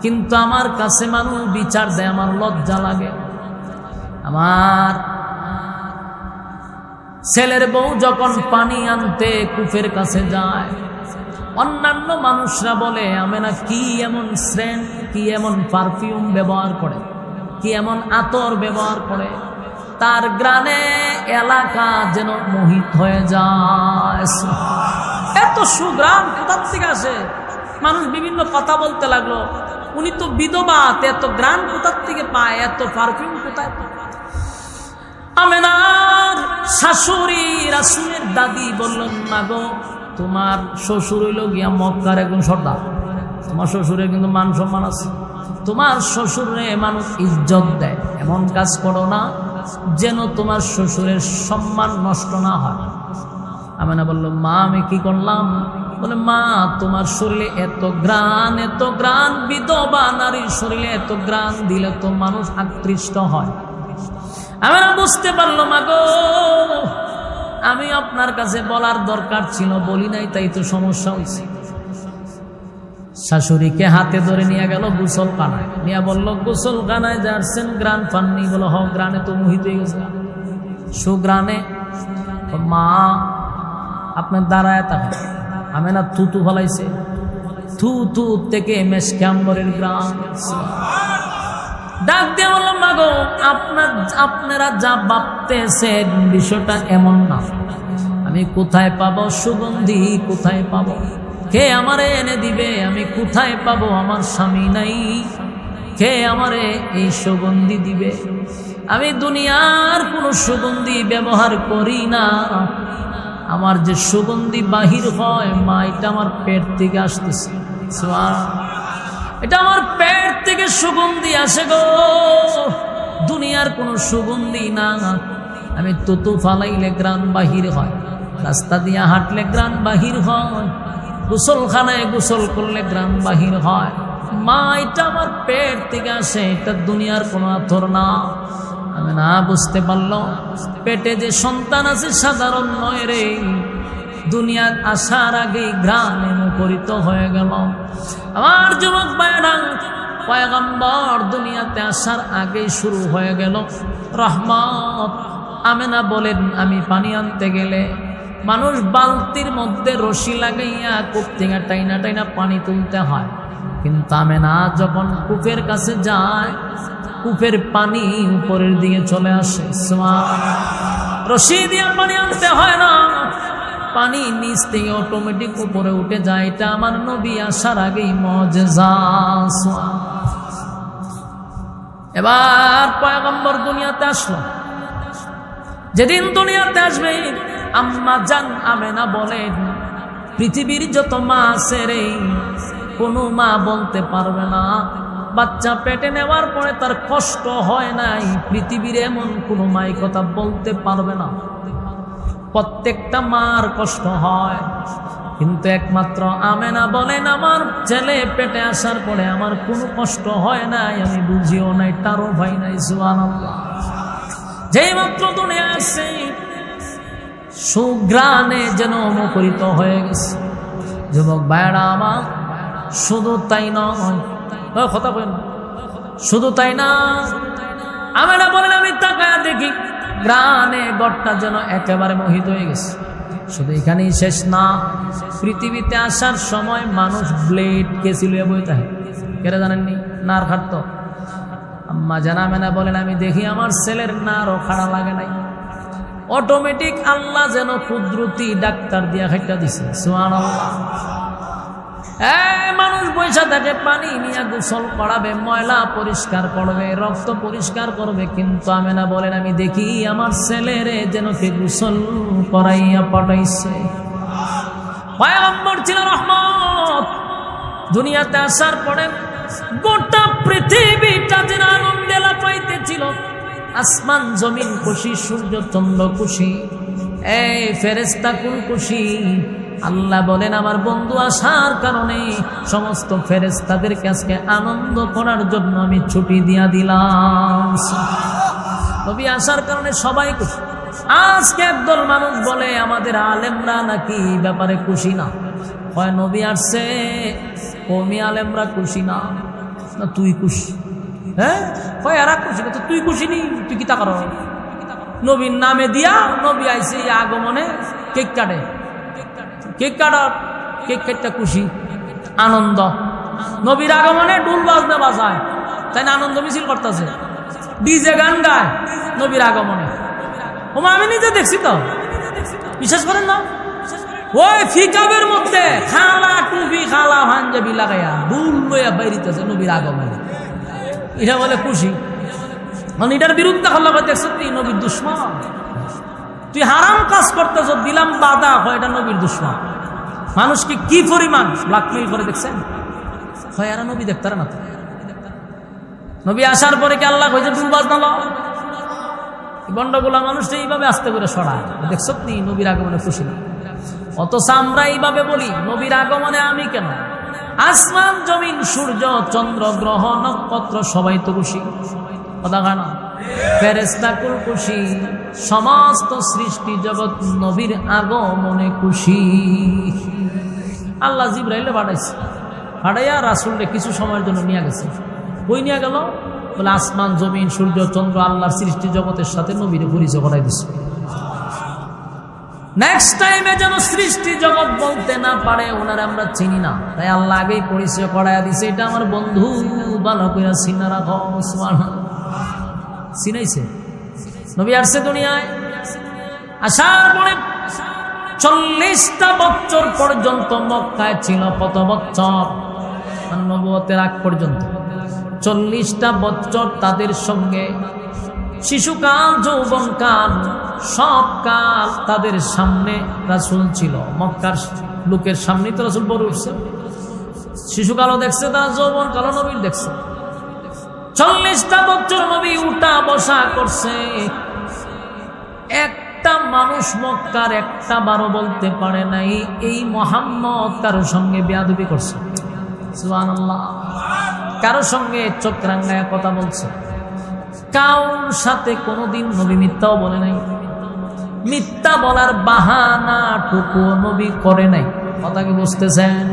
কিন্তু আমার কাছে মানুষ বিচার দেয়, আমার লজ্জা লাগে। আমার ছেলের বউ যখন পানি আনতে কূপের কাছে যায়, অন্যান্য মানুষরা বলে আমেনা কি এমন সেন্ট, কি এমন পারফিউম ব্যবহার করে, কি এমন আতর ব্যবহার করে, তার গ্রানে এলাকা যেন মোহিত হয়ে যায়। এত সুগ্রাম কোথার থেকে আসে? মানুষ বিভিন্ন কথা বলতে লাগলো, উনি তো বিধবা, এত গ্রাম কোথার থেকে পায়, এত পারফিউম কোথায় পায়? আমেনার শাশুড়ি রাসূলের দাদি বললেন, মাগো তোমার শ্বশুর হইল গিয়া মক্কার একজন সর্দার, তোমার শ্বশুরের কিন্তু মান সম্মান আছে, তোমার শ্বশুরে মানুষ ইজ্জত দেয়, এমন কাজ করো না যেন তোমার শ্বশুরের সম্মান নষ্ট না হয়। আমেনা বলল, মা আমি কি করলাম? বলে, মা তোমার শরীরে এত গ্রান, বিধবা নারীর শরীরে এত গ্রান দিলে তো মানুষ আকৃষ্ট হয়। আমেনা বুঝতে পারলো, মাগো আমি আপনার কাছে বলার দরকার ছিল, বলি নাই, তাই তো সমস্যা হয়েছে। শাশুড়িকে হাতে ধরে নিয়ে গেল গোসলখানায়, নিয়ে বলল, গোসলখানায় যাচ্ছেন, গ্রান পাননি? বলো, হ, গ্রানে তো মোহিত হয়ে গেছে, সুগ্রানে। মা আপনার দাঁড়ায় থাকেন। আমেনা থুতু ফলাইছে, থু থেকে মেশকাম্বরের গ্রাম। ডাক দিয়ে বললাম, মাগো আপনারা যা ভাবতেছেন বিষয়টা এমন না। আমি কোথায় পাবো সুগন্ধি, কোথায় পাবো? কে আমারে এনে দিবে? আমি কোথায় পাবো? আমার স্বামী নাই, কে আমারে এই সুগন্ধি দিবে? আমি দুনিয়ার কোনো সুগন্ধি ব্যবহার করি না। আমার যে সুগন্ধি বাহির হয়, মা, এটা আমার পেট থেকে আসতেছে। এটা আমার পেট থেকে সুগন্ধি আসে গো, দুনিয়ার কোনো সুগন্ধি না। আমি তুতু ফালাইলে গ্রান বাহির হয়, রাস্তা দিয়ে হাঁটলে গ্রান বাহির হয়, গোসলখানায় গোসল করলে গ্রান বাহির হয়। মা, এটা আমার পেট থেকে আসে, এটা দুনিয়ার কোনো আতর না। আমি না বুঝতে পারলো, পেটে যে সন্তান আছে সাধারণ নয় রে, দুনিয়ার আসার আগেই গ্রামে মুখরিত হয়ে গেল। আমার যুবক ভাইরা, পয়গম্বর দুনিয়াতে আসার আগেই শুরু হয়ে গেল রহমত। আমেনা বলেন, আমি পানি আনতে গেলে মানুষ বালতির মধ্যে রশি লাগাইয়া কূপ থেকে টাইনা পানি তুলতে হয়, কিন্তু আমেনা যখন কূপের কাছে যায়, কূপের পানি উপরের দিকে চলে আসে। রশি দিয়ে পানি আনতে হয় না, পানি নিচ থেকে অটোমেটিক উপরে উঠে যায়। এটা আমার নবী আসার আগেই মুজিজা। এবার পয়গম্বর দুনিয়াতে আসলো। যেদিন দুনিয়াতে আসবে, আম্মা জান আমেনা বলেন, পৃথিবীর যত মা আছে রে, কোনো মা বলতে পারবে না বাচ্চা পেটে নেওয়ার পরে তার কষ্ট হয় নাই। পৃথিবীর এমন কোনো মাই কথা বলতে পারবে না, প্রত্যেকটা মার কষ্ট হয়, কিন্তু একমাত্র আমেনা বলেন, আমার ছেলে পেটে আসার পরে আমার কোনো কষ্ট হয় নাই, আমি বুঝিও নাই, তারও ভাই নাই। সুবহানাল্লাহ। যেই মাত্র দুনিয়া আসছে, সুগ্রানে যেন মুখরিত হয়ে গেছে। যুবক ভাইরা আমার, শুধু তাই নয়, কথা বলেন, শুধু তাই না, আমেনা বলেন, আমি তাকায়া দেখি গ্রানে গড়টা যেন একেবারে মোহিত হয়ে গেছে। শুধু এখানেই শেষ না, পৃথিবীতে আসার সময় মানুষ ব্লেড কেছিল বই থাকে, কেরা জানেননি? নার খাটতো। আম্মা জানা আমেনা বলেন, আমি দেখি আমার ছেলের নারও খাড়া লাগে নাই, অটোমেটিক আল্লাহ যেন কুদরতি ডাক্তার দিয়া খাইটা দিছে। সুবহানাল্লাহ। মানুষ পয়সা থাকে, পানি নিয়ে গোসল করাবে, ময়লা পরিষ্কার করবে, রক্ত পরিষ্কার করবে, কিন্তু আমেনা বলেন, আমি দেখি আমার ছেলেরে যেন কে গোসল করাইয়া পাঠাইছে। পয়গম্বর ছিল রহমত। দুনিয়াতে আসার পরে গোটা পৃথিবীটা যেন আনন্দে লাফাইতেছিল, আসমান জমিন খুশি, সূর্য চন্দ্র খুশি, এই ফেরেশতা কুল খুশি। আল্লাহ বলেন, আমার বন্ধু আসার কারণে সমস্ত ফেরেশতাদেরকে আজকে আনন্দ করার জন্য আমি ছুটি দিয়া দিলাম। নবী আসার কারণে সবাই খুশি। আজকে একদল মানুষ বলে আমাদের আলেমরা নাকি ব্যাপারে খুশি না, হয় নবী আসছে কওমি আলেমরা খুশি না, না তুই খুশি? হ্যাঁ, হয় এরা খুশি না, তো তুই খুশি নি? তুই কি তা কর? নবীর নামে দিয়া নবী আইছে আগমনে কেক কাটে, কেক কেক কেটে খুশি আনন্দ। নবীর আগমনে ডুল বাজনা বাজায়, তাই না? আনন্দ মিছিল করতেছে, ডিজে গান গায় নবীর আগমনে। আমি নিজে দেখছি তো, বিশ্বাস করেন না? ওই ফিকাবের মধ্যে খালা টুপি খালা পাঞ্জাবি লাগাইয়া ডুল লইয়া বাইরিতেছে নবীর আগমনে। এটা বলে খুশি। মানে এটার বিরুদ্ধে আল্লাহ দেখছ তুই নবীর দুশ্মন, তুই হারাম কাজ করতেছ, দিলাম বাধা, হয় এটা নবীর দুশ্মন। মানুষকে কি পরিমাণ ব্ল্যাকমেইল করে দেখছেন? হয় এরা নবী দেখতারা না। নবী আসার পরে কি আল্লাহ কইছে ডুলবাজ না লাও? বন্ডগুলা মানুষটা এইভাবে আস্তে করে সরায়, দেখছ তুই নবীর আগমনে খুশি না। অথচ আমরা এইভাবে বলি নবীর আগমনে আমি কেন? আসমান জমিন সূর্য চন্দ্র গ্রহ নক্ষত্র সবাই তো খুশি, কথা হয় না? ফেরেশতাকুল খুশি, সমস্ত সৃষ্টি জগৎ নবীর আগমনে খুশি। আল্লাহ জিবরাইলে পাঠাইছে, পাঠাইয়া রাসূলকে কিছু সময়ের জন্য নিয়ে গেছে। কই নিয়ে গেল? বলে আসমান জমিন সূর্য চন্দ্র আল্লাহর সৃষ্টি জগতের সাথে নবীর পরিচয় করাই দিছে। নেক্সট টাইমে যেন সৃষ্টি জগৎ বলতে না পারে ওনারা আমরা চিনি না, তাই আল্লাহ আগেই পরিচয় করাইয়া দিছে, এটা আমার বন্ধু, ভালো করে চিনা রাখো। চিনাইছে। নবী আসছে দুনিয়ায়, আসার পরে 40টা বছর পর্যন্ত মক্কায় ছিল। কত বছর? নবুয়তের আগ পর্যন্ত 40টা বছর তাদের সঙ্গে শিশুকাল যৌবনকাল সব কাল তাদের সামনে রাসূল ছিল। মক্কার লোকের সামনে তো রাসূল বড় উঠছে, শিশুকালও দেখছে, তারা যৌবনকালও নবীর দেখছে। 40টা বছর নবী উঠা বসা করছে। একটা মানুষ মক্কার একটা বারো বলতে পারে নাই এই মুহাম্মদ কারোর সঙ্গে বেয়াদবি করছে। সুবহানাল্লাহ। কারোর সঙ্গে চোখ রাঙায় কথা বলছে, কারোর সাথে কোনোদিন নবী মিথ্যাও বলে নাই, মিথ্যা বলার বাহানাটুকু নবী করে নাই। কথা কি বুঝতেছেন?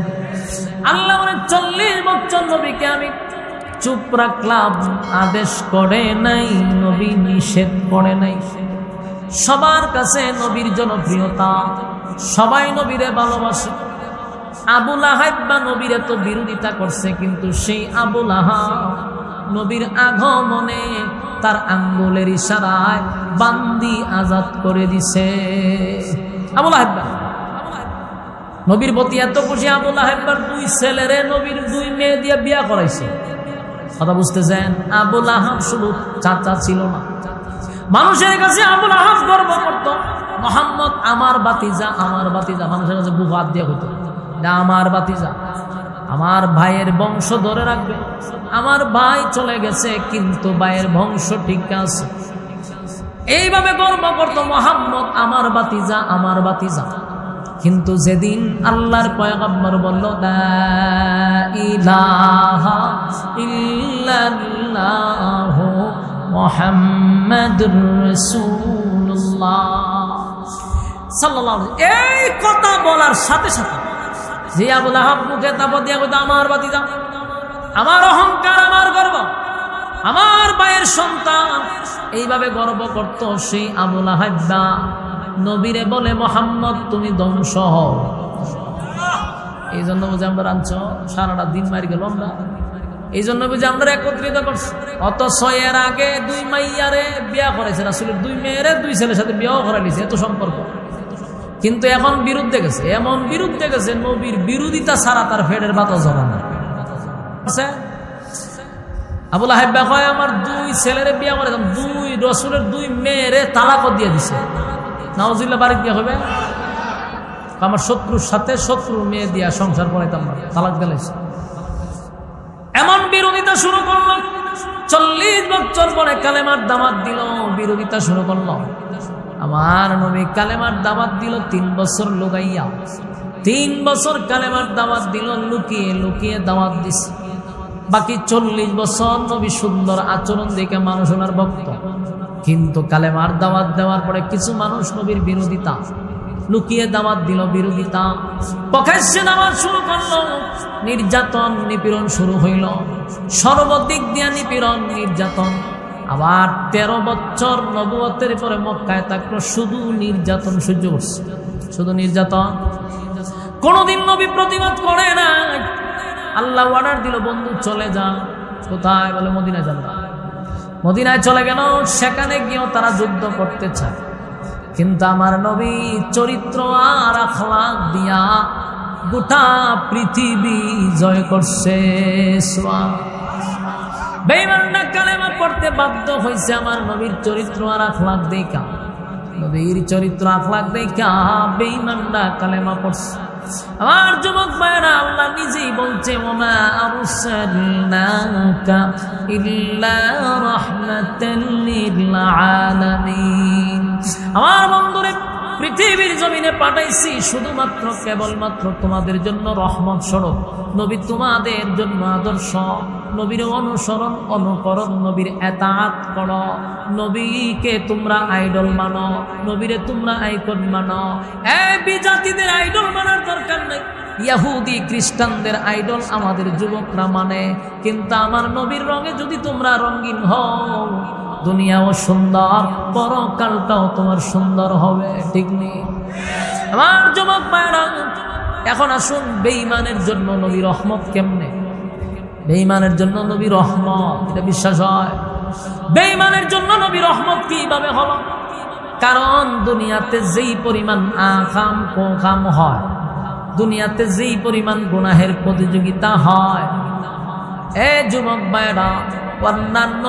আল্লাহ বলেন 40 বছর নবীকে আমি চুপ রাখলাম, আদেশ করে নাই, নবী নিষেধ করে নাই। সবার কাছে নবীর জনপ্রিয়তা, সবাই নবীরে ভালোবাসে। আবু লাহাব বা নবীর এত বিরোধিতা করছে, কিন্তু সেই আবু লাহাব নবীর আগমনে তার আঙ্গুলের ইশারায় বান্দি আজাদ করে দিছে। আবু লাহাব নবীর প্রতি এত খুশি, আবু লাহাবের 2 ছেলেরে নবীর 2 মেয়ে দিয়ে বিয়া করাইছে। কথা বুঝতেছেন? আবু লাহাব শুধু চাচা ছিল না, মানুষের কাছে আবু লাহাব গর্ব করত, মুহাম্মদ আমার বাতিজা, আমার বাতিজা। মানুষের কাছে বুক হাত দিয়ে হইতো, আমার বাতিজা, আমার ভাইয়ের বংশ ধরে রাখবে। আমার ভাই চলে গেছে কিন্তু ভাইয়ের বংশ ঠিক আছে। এইভাবে গর্ব করত মুহাম্মদ আমার বাতিজা, আমার বাতিজা। কিন্তু যেদিন আল্লাহর পয়গম্বর বলল লা ইলাহা ইল্লাল্লাহু মুহাম্মাদুর রাসূলুল্লাহ সাল্লাল্লাহু আলাইহি, এই কথা বলার সাথে সাথে যে আবু লাহাব মুখে দাপট দিয়া কইতো আমার বাতিজা, আমার অহংকার, আমার গর্ব, আমার ভাইয়ের সন্তান, এইভাবে গর্ব করত সেই আবু লাহাব নবীরে বলে মুহাম্মদ তুমি ধ্বংস হও। এই জন্য বুঝে আমরা আনছ সারাটা দিন মারি গেল আমরা, এই জন্য বুঝে আমরা একত্রিত করছি। অথচ এর আগে 2 মাইয়ারে বিয়া করেছে রাসূলের, 2 মেয়েরে 2 ছেলের সাথে বিয়াও করে নিছে, এত সম্পর্ক। কিন্তু এখন বিরুদ্ধে গেছে, এমন বিরুদ্ধে গেছে নবীর বিরোধিতা ছাড়া তার ফেডের বাতা জমা না। আবু লাহাব কয় আমার 2 ছেলেরে বিয়া করে, 2 রাসূলের 2 মেয়েরে তালাক দিয়ে দিছে। নাউজুবিল্লাহ, বাড়ি দিয়ে হবে আমার শত্রুর সাথে শত্রুর মেয়ে দিয়া সংসার করাইতাম না, তালাক দিলাইছে। এমন বিরোধিতা শুরু করলো। 40 বছর পরে কালেমার দাওয়াত দিল, বিরোধিতা শুরু করলো। আমার নবী কালেমার দাওয়াত দিল 3 বছর লুকাইয়া, 3 বছর কালেমার দাওয়াত দিল লুকিয়ে লুকিয়ে দাওয়াত দিছে। বাকি 40 বছর নবী সুন্দর আচরণ দেখে মানুষ ওনার ভক্ত। কিন্তু কালেমার দাওয়াত দেওয়ার পরে কিছু মানুষ নবীর বিরোধিতা, লুকিয়ে দাওয়াত দিল বিরোধিতা, প্রকাশ্যে দাওয়াত শুরু করলো, নির্যাতন নিপীড়ন শুরু হইল, সর্বদিক দিয়া নিপীড়ন নির্যাতন। আবার 13 বছর নবুয়তের পরে মক্কায় থাকলো, শুধু নির্যাতন সহ্য করছে, শুধু নির্যাতন। কোনদিন নবী প্রতিবাদ করে না। আল্লাহ অর্ডার দিল, বন্ধু চলে যান। কোথায়? বলে মদিনায় যান। মদিনায় চলে গেল। সেখানে গিয়েও তারা যুদ্ধ করতে চায়, কিন্তু আমার নবী চরিত্র আর আখলাক দিয়া গোটা পৃথিবী জয় করছে। বেঈমানরা কালেমা পড়তে বাধ্য হয়েছে আমার নবীর চরিত্র আর আখলাক দেখা। নবীর চরিত্র আখলাক দেখা বেঈমানরা কালেমা পড়ছে। আমার যুবক ভাইরা, আল্লাহ নিজেই বলছে, ওমা আরসালনাকা ইল্লা রাহমাতাল লিল আলামিন। আমার বন্ধুরে, পৃথিবীর জমিনে পাঠাইছি শুধুমাত্র কেবলমাত্র তোমাদের জন্য রহমত স্বরূপ। নবী তোমাদের জন্য আদর্শ। নবীর অনুসরণ অনুকরণ, নবীর এতাআত করো। নবীকে তোমরা আইডল মানো, নবীরে তোমরা আইকন মানো। এই বিজাতিদের আইডল মানার দরকার নেই। ইহুদি খ্রিস্টানদের আইডল আমাদের যুবকরা মানে, কিন্তু আমার নবীর রঙে যদি তোমরা রঙিন হও, দুনিয়াও সুন্দর, পরকালটাও তোমার সুন্দর হবে। ঠিক নেই? আমার যুবক ভাইরা, এখন আসুন, বেঈমানের জন্য নবী রহমত কেমনে? বেঈমানের জন্য নবী রহমত, এটা বিশ্বাস হয়? বেঈমানের জন্য নবী রহমত কিভাবে হলো? কারণ দুনিয়াতে যেই পরিমাণ আকাম কোকাম হয়, দুনিয়াতে যেই পরিমাণ গুনাহের প্রতিযোগিতা হয়, এ যুবক ভাইরা, অন্যান্য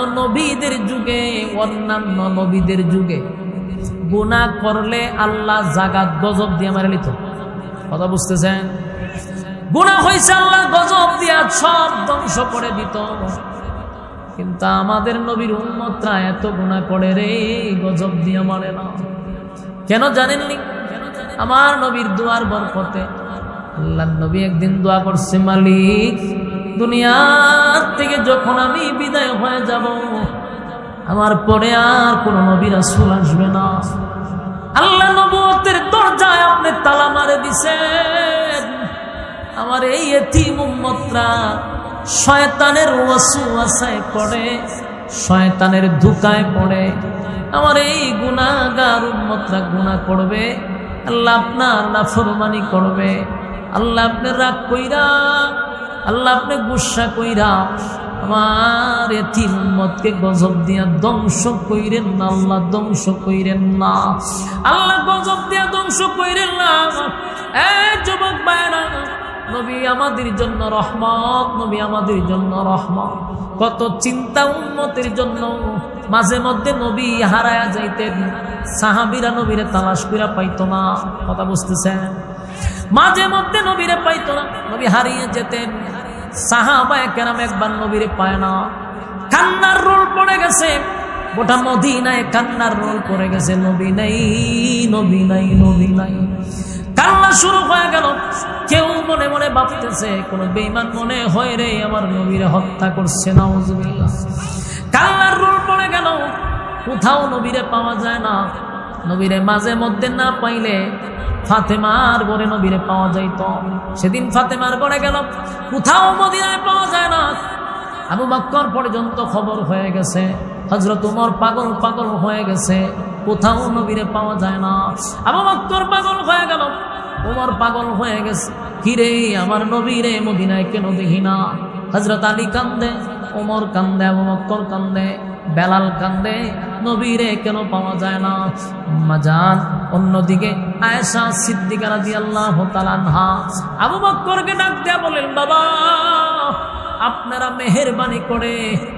নবীদের যুগে গুনাহ করলে আল্লাহ জাগাত গজব দিয়ে মারে নিত। কথা বুঝতেছেন? গুনাহ হয়েছে, আল্লাহ গজব দিয়া সব ধ্বংস করে দিত। কিন্তু আমাদের নবীর উম্মতরা এত গুনাহ করে রে, গজব দিয়ে মারে না। কেন জানেননি? আমার নবীর দুয়ার বরকতে আল্লাহর নবী একদিন দোয়া করছে, মালিক, দুনিয়ার থেকে যখন আমি বিদায় হয়ে যাব, আমার পরে আর কোন নবী রাসূল আসবে না। আল্লাহ নবুয়তের দরজায় আপনি তালা মারে দিছেন। আমার এই এতিম উম্মতরা শয়তানের ওয়াসওয়াসায় পড়ে, শয়তানের ধোঁকায় পড়ে। আমার এই গুনাহগার উম্মতরা গুনাহ করবে, আল্লাহ আপনার নাফরমানি করবে। আল্লাহ আপনি রাগ কইরা, আল্লাহ আপনি গুসা কইরা আমার এতিম উম্মতকে গজব দিয়া ধ্বংস কইরেন না। আল্লাহ ধ্বংস কইরেন না, আল্লাহ গজব দিয়া ধ্বংস কইরেন না। এই যুবক ভাইরা, নবী আমাদের জন্য রহমত, নবী আমাদের জন্য রহমত। কত চিন্তা উম্মতের জন্য। মাঝে মধ্যে নবী হারায়া যাইতেন, সাহাবীরা নবীরে তালাশ কইরা পাইতো না। কথা বুঝতেছেন? মাঝে মধ্যে নবীরে পাইতো না, নবী হারিয়ে যেতেন। সাহাবায়ে কেরাম একবার নবীরে পায় না, কান্নার রোল পড়ে গেছে। গোটা মদিনায় কান্নার রোল পড়ে গেছে, নবী নাই, নবী নাই, নবী নাই। কান্না শুরু হয়ে গেল। কেউ মনে মনে ভাবতেছে, কোন বেঈমান মনে হয় রে আমার নবীরে হত্যা করছে, নাউজুবিল্লাহ। কান্নার রোল পড়ে গেল, কোথাও নবীরে পাওয়া যায় না। নবীরে মাঝে মধ্যে না পাইলে ফাতেমার ঘরে নবীরে পাওয়া যাইত। সেদিন ফাতেমার ঘরে গেল, কোথাও মদিনায় পাওয়া যায় না। আবু বকর পর্যন্ত খবর হয়ে গেছে, হযরত ওমর পাগল পাগল হয়ে গেছে, কোথাও নবীরে পাওয়া যায় না। আবু বকর পাগল হয়ে গেল, ওমর পাগল হয়ে গেছে, কিরে আমার নবীরে মদিনায় কেন দেখি না? হযরত আলী কান্দে, ওমর কান্দে, আবু বকর কান্দে, বেলাল কান্দে, নবীরে কেন পাওয়া যায় না? আম্মা জান অন্যদিকে আয়েশা সিদ্দিকা রাদিয়াল্লাহু তাআলা আনহা আবু বকরকে ডাক দেয়া বলেন, বাবা আপনারা মেহেরবানি করে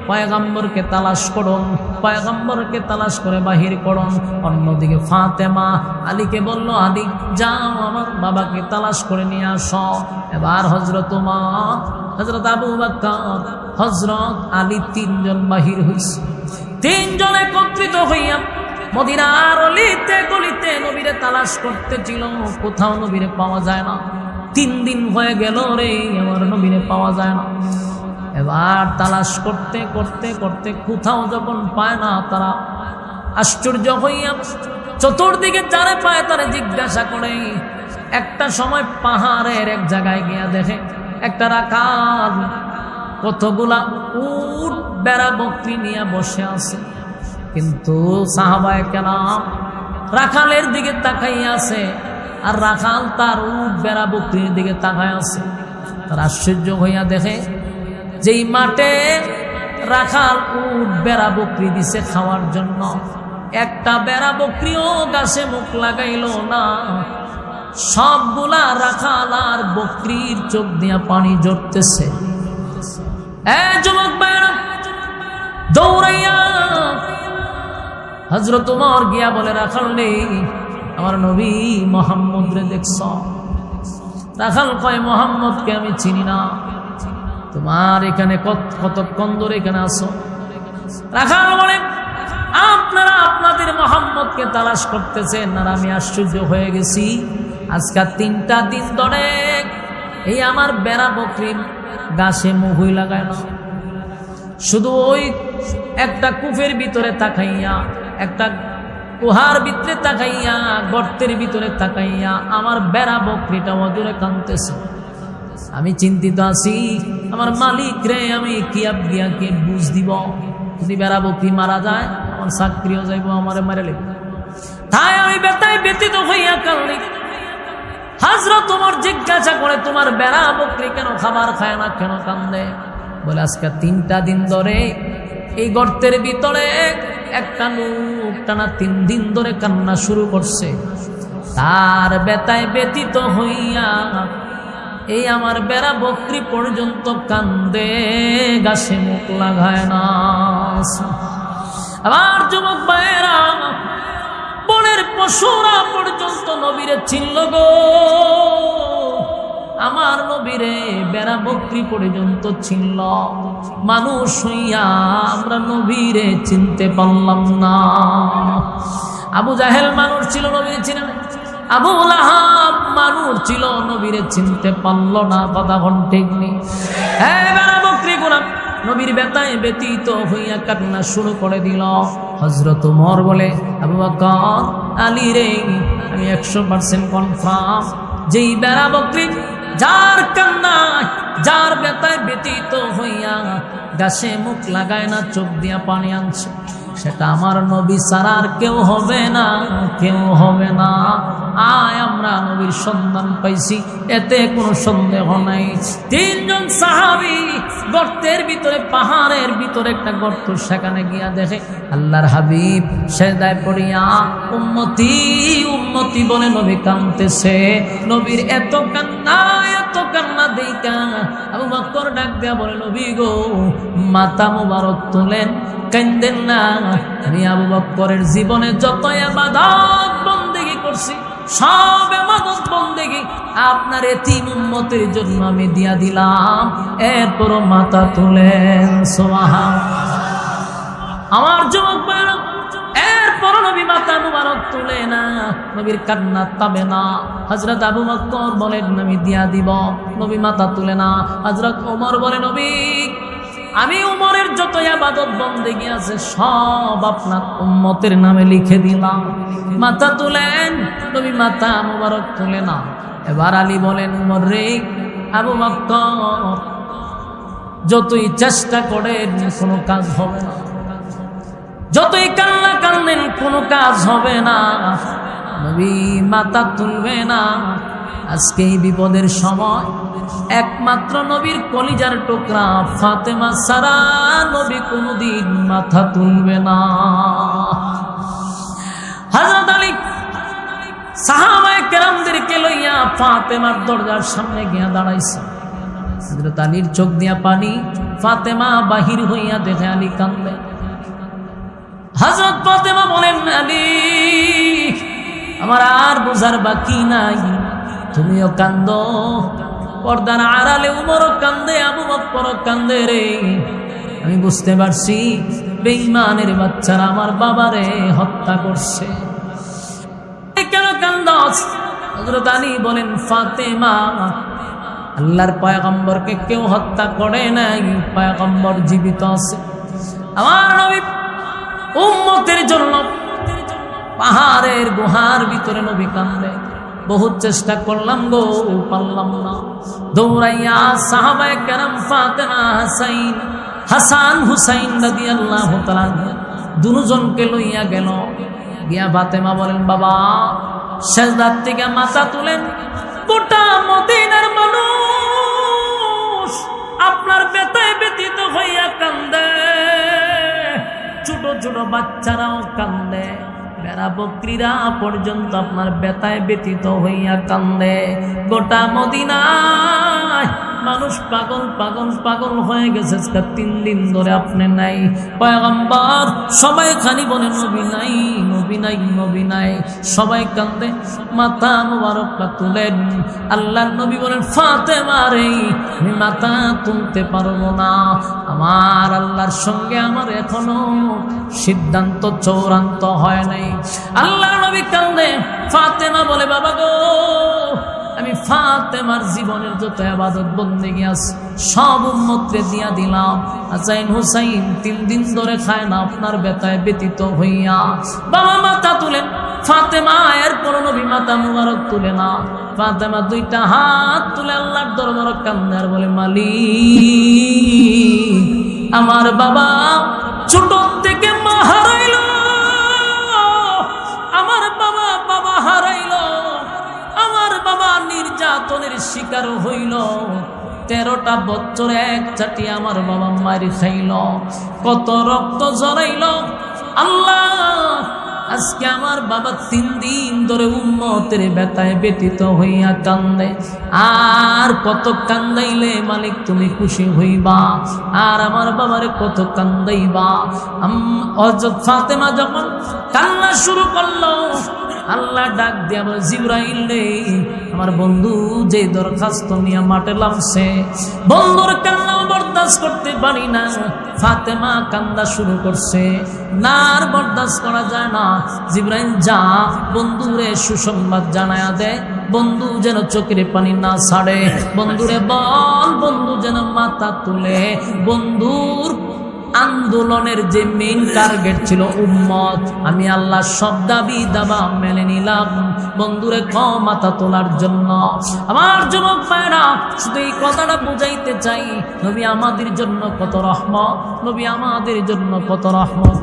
পয়গম্বরকে তালাশ করুন, পয়গম্বরকে তালাশ করে বাহির করুন। অন্যদিকে ফাতেমা আলীকে বলল, আলী যাও আমার বাবাকে তালাশ করে নিয়ে আসো। এবার হযরত ওমর, হযরত আবু বকর, হযরত আলী তিনজন বাহির হইছে। তিনজন একত্রিত হইয়া মদিনার অলিতে গলিতে নবীরে তালাশ করতেছিল, কোথাও নবীরে পাওয়া যায় না। 3 দিন হয়ে গেল রে, আমার নবীরে পাওয়া যায় না। এবার তালাশ করতে করতে করতে কোথাও যখন পায় না, তারা আশ্চর্য হইয়া চতুর্দিকে যারা পায় তারা জিজ্ঞাসা করে। একটা সময় পাহাড়ের এক জায়গায় গিয়া দেখে একটা রাখাল কতগুলা উট বেড়া বকরি নিয়ে বসে আছে, কিন্তু সাহাবায়ে কেরাম রাখালের দিকে তাকাইয়া আছে। আর রাখাল তার উট বেড়া বকরির দিকে তাকায় আছে। তার আশ্চর্য হইয়া দেখে যেই মাঠে রাখাল উট বেড়া বকরি দিছে খাওয়ার জন্য, একটা বেড়া বকরিও গাছে মুখ লাগাইল না। সবগুলা রাখাল আর বকরির চোখ দিয়া পানি ঝরতেছে। যুবক ভাইরা দৌড়াইয়া হযরত ওমর গিয়া বলে, রাখাল রে, আমার নবী মুহাম্মদ রে দেখছ? রাখাল কয়, মুহাম্মদকে আমি চিনি না। তোমার এখানে কতক্ষণ ধরে এখানে আসো? রাখাল বলে, আপনারা আপনাদের মুহাম্মদকে তালাশ করতেছেন আর আমি আশ্চর্য হয়ে গেছি। আজকে 3টা দিন ধরে এই আমার বেড়া বকরির গাছে মুহুই লাগায় না, শুধু ওই একটা কূপের ভিতরে তাকাইয়া, একটা কুহার ভিতরে তাকাইয়া, গর্তের ভিতরে তাকাইয়া আমার বেড়া বকরিটা অজরে কাঁদতেছে। আমি চিন্তিত আছি, আমার মালিক রে আমি কি বুঝ দিব? যদি বেড়া বকরি মারা যায় আমার চাকরিও যাইব, আমার মারে লেগে। তাই আমি বেতায় ব্যতীত হইয়া কান্দি। হযরত ওমর জিজ্ঞাসা করে, তোমার বেড়া বকরি কেন খাবার খায় না, কেন কান্দে? বলে, আজকে 3টা দিন ধরে এই গর্তের ভিতরে একটা লোক টানা 3 দিন ধরে কান্না শুরু করছে। তার বেতায় ব্যতীত হইয়া এই আমার বেড়া বকরি পর্যন্ত কান্দে, গাছে মুখ লাগায় না। আবার যুবক ভাইয়েরা, বনের পশুরা পর্যন্ত নবীরে চিনল গো। আমার নবীরে বেড়া বকরি পর্যন্ত চিনল। মানুষ হইয়া আমরা নবীরে চিনতে পারলাম না। আবু জাহেল মানুষ ছিল, নবীরে চিনে না। আবু লাহাব মানুষ ছিল, নবীরে চিনতে পারল না। কথা কোন ঠিক নেই? বেড়া বকরি গোলাম নবীর বেতায় ব্যতীত হইয়া কান্না শুরু করে দিল। হযরত ওমর বলে, আবু বকর, আলী রে, আমি 100% কনফার্ম, যেই বেড়া বকরি যার কান্নায়, যার বেতায় ব্যতীত হইয়া গাছে মুখ লাগায় না, চোখ দিয়া পানি আনছে, সেটা আমার নবী ছাড়া আর কেউ হবে না, কেউ হবে না। আয় আমরা নবীর সন্ধান পাইছি, এতে কোনো সন্দেহ নাই। 3 জন সাহাবী গর্তের ভিতরে, পাহাড়ের ভিতরে একটা গর্ত, সেখানে গিয়া দেখে আল্লাহর হাবিব সেজদায় পড়িয়া উম্মতি উম্মতি বলে নবী কাঁদতেছে। নবীর এত কান্না দেইকা আবু বকর ডাক দিয়া বলে, নবী গো, মাথা মুবারক তুলেন, কান্দেন না। আমি আবু বকরের জীবনে যত ইবাদত বন্দেগী করছি, সব ইবাদত বন্দেগী আপনার এতিম উম্মতের জন্য আমি দিয়া দিলাম। এরপরও মাথা তুলেন, সুবহানাল্লাহ। আমার যুবক ভাইরা, এরপর নবী মাথা মুবারক তুলে না, নবীর কান্না থামে না। হযরত আবু বকর বলেন, আমি দিয়া দিব। নবী মাথা তুলে না। হযরত ওমর বলে, নবী, আমি উমরের যত ইবাদত বন্দেগী আছে সব আপনার উম্মতের নামে লিখে দিলাম। মাথা তুলেন। নবী মাথা মুবারক তুলে না। এবার আলী বলেন, উমর রে, আবু বকর যতই চেষ্টা করেন কোনো কাজ হবে না, যতই কান্না কান্দেন কোনো কাজ হবে না। নবী মাথা তুলবে না। আজকে এই বিপদের সময় একমাত্র নবীর কলিজার টুকরা ফাতেমা ছাড়া নবী কোনদিন মাথা তুলবে না। হযরত আলী সাহাবায়ে কেরামদেরকে লইয়া ফাতেমার দরজার সামনে গিয়া দাঁড়াইছে। হযরত আলীর চোখ দিয়া পানি। ফাতেমা বাহির হইয়া দেখে আলী কান্দে। হযরত ফাতেমা বলেন, আলী, আমার আর বোঝার বাকি নাই, তুমিও কান্দো। পর্দার আড়ালে উমরও কান্দে, আবু বকরও কান্দে রে। আমি বুঝতে পারছি বেঈমানের বাচ্চারা আমার বাবারে হত্যা করছে। কেন কান্দস? হযরত আলী বলেন, ফাতেমা, আল্লাহর পয়গম্বরকে কেউ হত্যা করে নাই, পয়গম্বর জীবিত আছে। আমার নবী উম্মতের জন্য পাহাড়ের গুহার ভিতরে নবী কান্দে। বহুত চেষ্টা করলাম গো, পারলাম না। দৌড়াইয়া সাহাবায়ে কেরাম ফাতেমা, হাসান হুসাইন রাদিয়াল্লাহু তাআলা দুজনকে লইয়া গেল। গিয়া ফাতেমা বলেন, বাবা, সেজদার থেকে মাথা তুলেন। গোটা মদিনার মানুষ আপনার ব্যথায় ব্যথিত হইয়া কান্দে, ছোট ছোট বাচ্চারাও কান্দে, বেড়া বকরিরা পর্যন্ত আপনার ব্যথায় ব্যথিত হইয়া কান্দে। গোটা মদিনায় মানুষ পাগল পাগল পাগল হয়ে গেছে। 3 দিন ধরে আপনি নাই পয়গম্বর, সবাই খালি বলে নবী নাই নবী নাই নবী নাই, সবাই কান্দে। মাথা মুবারকটা তুলেন। আল্লাহর নবী বলেন, ফাতেমা রে আমি মাথা তুলতে পারবো না, আমার আল্লাহর সঙ্গে আমার এখনো সিদ্ধান্ত চূড়ান্ত হয় নাই। আল্লাহর নবী কান্দে। ফাতেমা বলে, বাবা গো, আমি ফাতেমার জীবনের যত ইবাদত বন্দেগী আছে সব উম্মতকে দিয়া দিলাম। হাসান হুসাইন 3 দিন ধরে খায় না আপনার ব্যথায় ব্যথিত হইয়া। বাবা মাথা তুলেন। ফাতেমা এরপর নবী মাথা মুবারক তুলে না। ফাতেমা 2টা হাত তুলে আল্লাহর দরবারে কান্দে আর বলে, মালিক, আমার বাবা ছোট থেকে মা হারাইল, আমার বাবা বাবা হারাইল, আমার বাবা নির্যাতনের শিকার হইল, 13টা বছর এক চাটি আমার বাবা মারি খাইল, কত রক্ত ঝরাইল। আল্লাহ, আজকে আমার বাবা 3 দিন ধরে উম্মতের ব্যথায় ব্যথিত হইয়া কান্দে, আর কত কান্দাইলে মালিক তুমি খুশি হইবা, আর আমার বাবারে কত কান্দাইবা। হযরত ফাতেমা যখন কান্না শুরু করলো, আল্লাহ ডাক দিয়া বলে, জিবরাইল রে, আমার বন্ধু যে দরখাস্ত নিয়ে মাঠে নামছে, বন্ধুর কান্না বরদাস্ত করতে পারি না। ফাতেমা কান্দা শুরু করছে, না আর বরদাস্ত করা যায় না। জিবরাইল যা বন্ধুরে সুসংবাদ জানায়া দে, বন্ধু যেন চোখের পানি না ছাড়ে, বন্ধুরে বল বন্ধু যেন মাথা তুলে। বন্ধুর আন্দোলনের যে মেইন টার্গেট ছিল উম্মত, আমি আল্লাহ সব দাবি দাবা মেনে নিলাম বন্ধুরে মাথা তোলার জন্য। আমার যুবক ভাইরা, শুধু এই কথাটা বুঝাইতে চাই, নবী আমাদের জন্য কত রহমত, নবী আমাদের জন্য কত রহমত।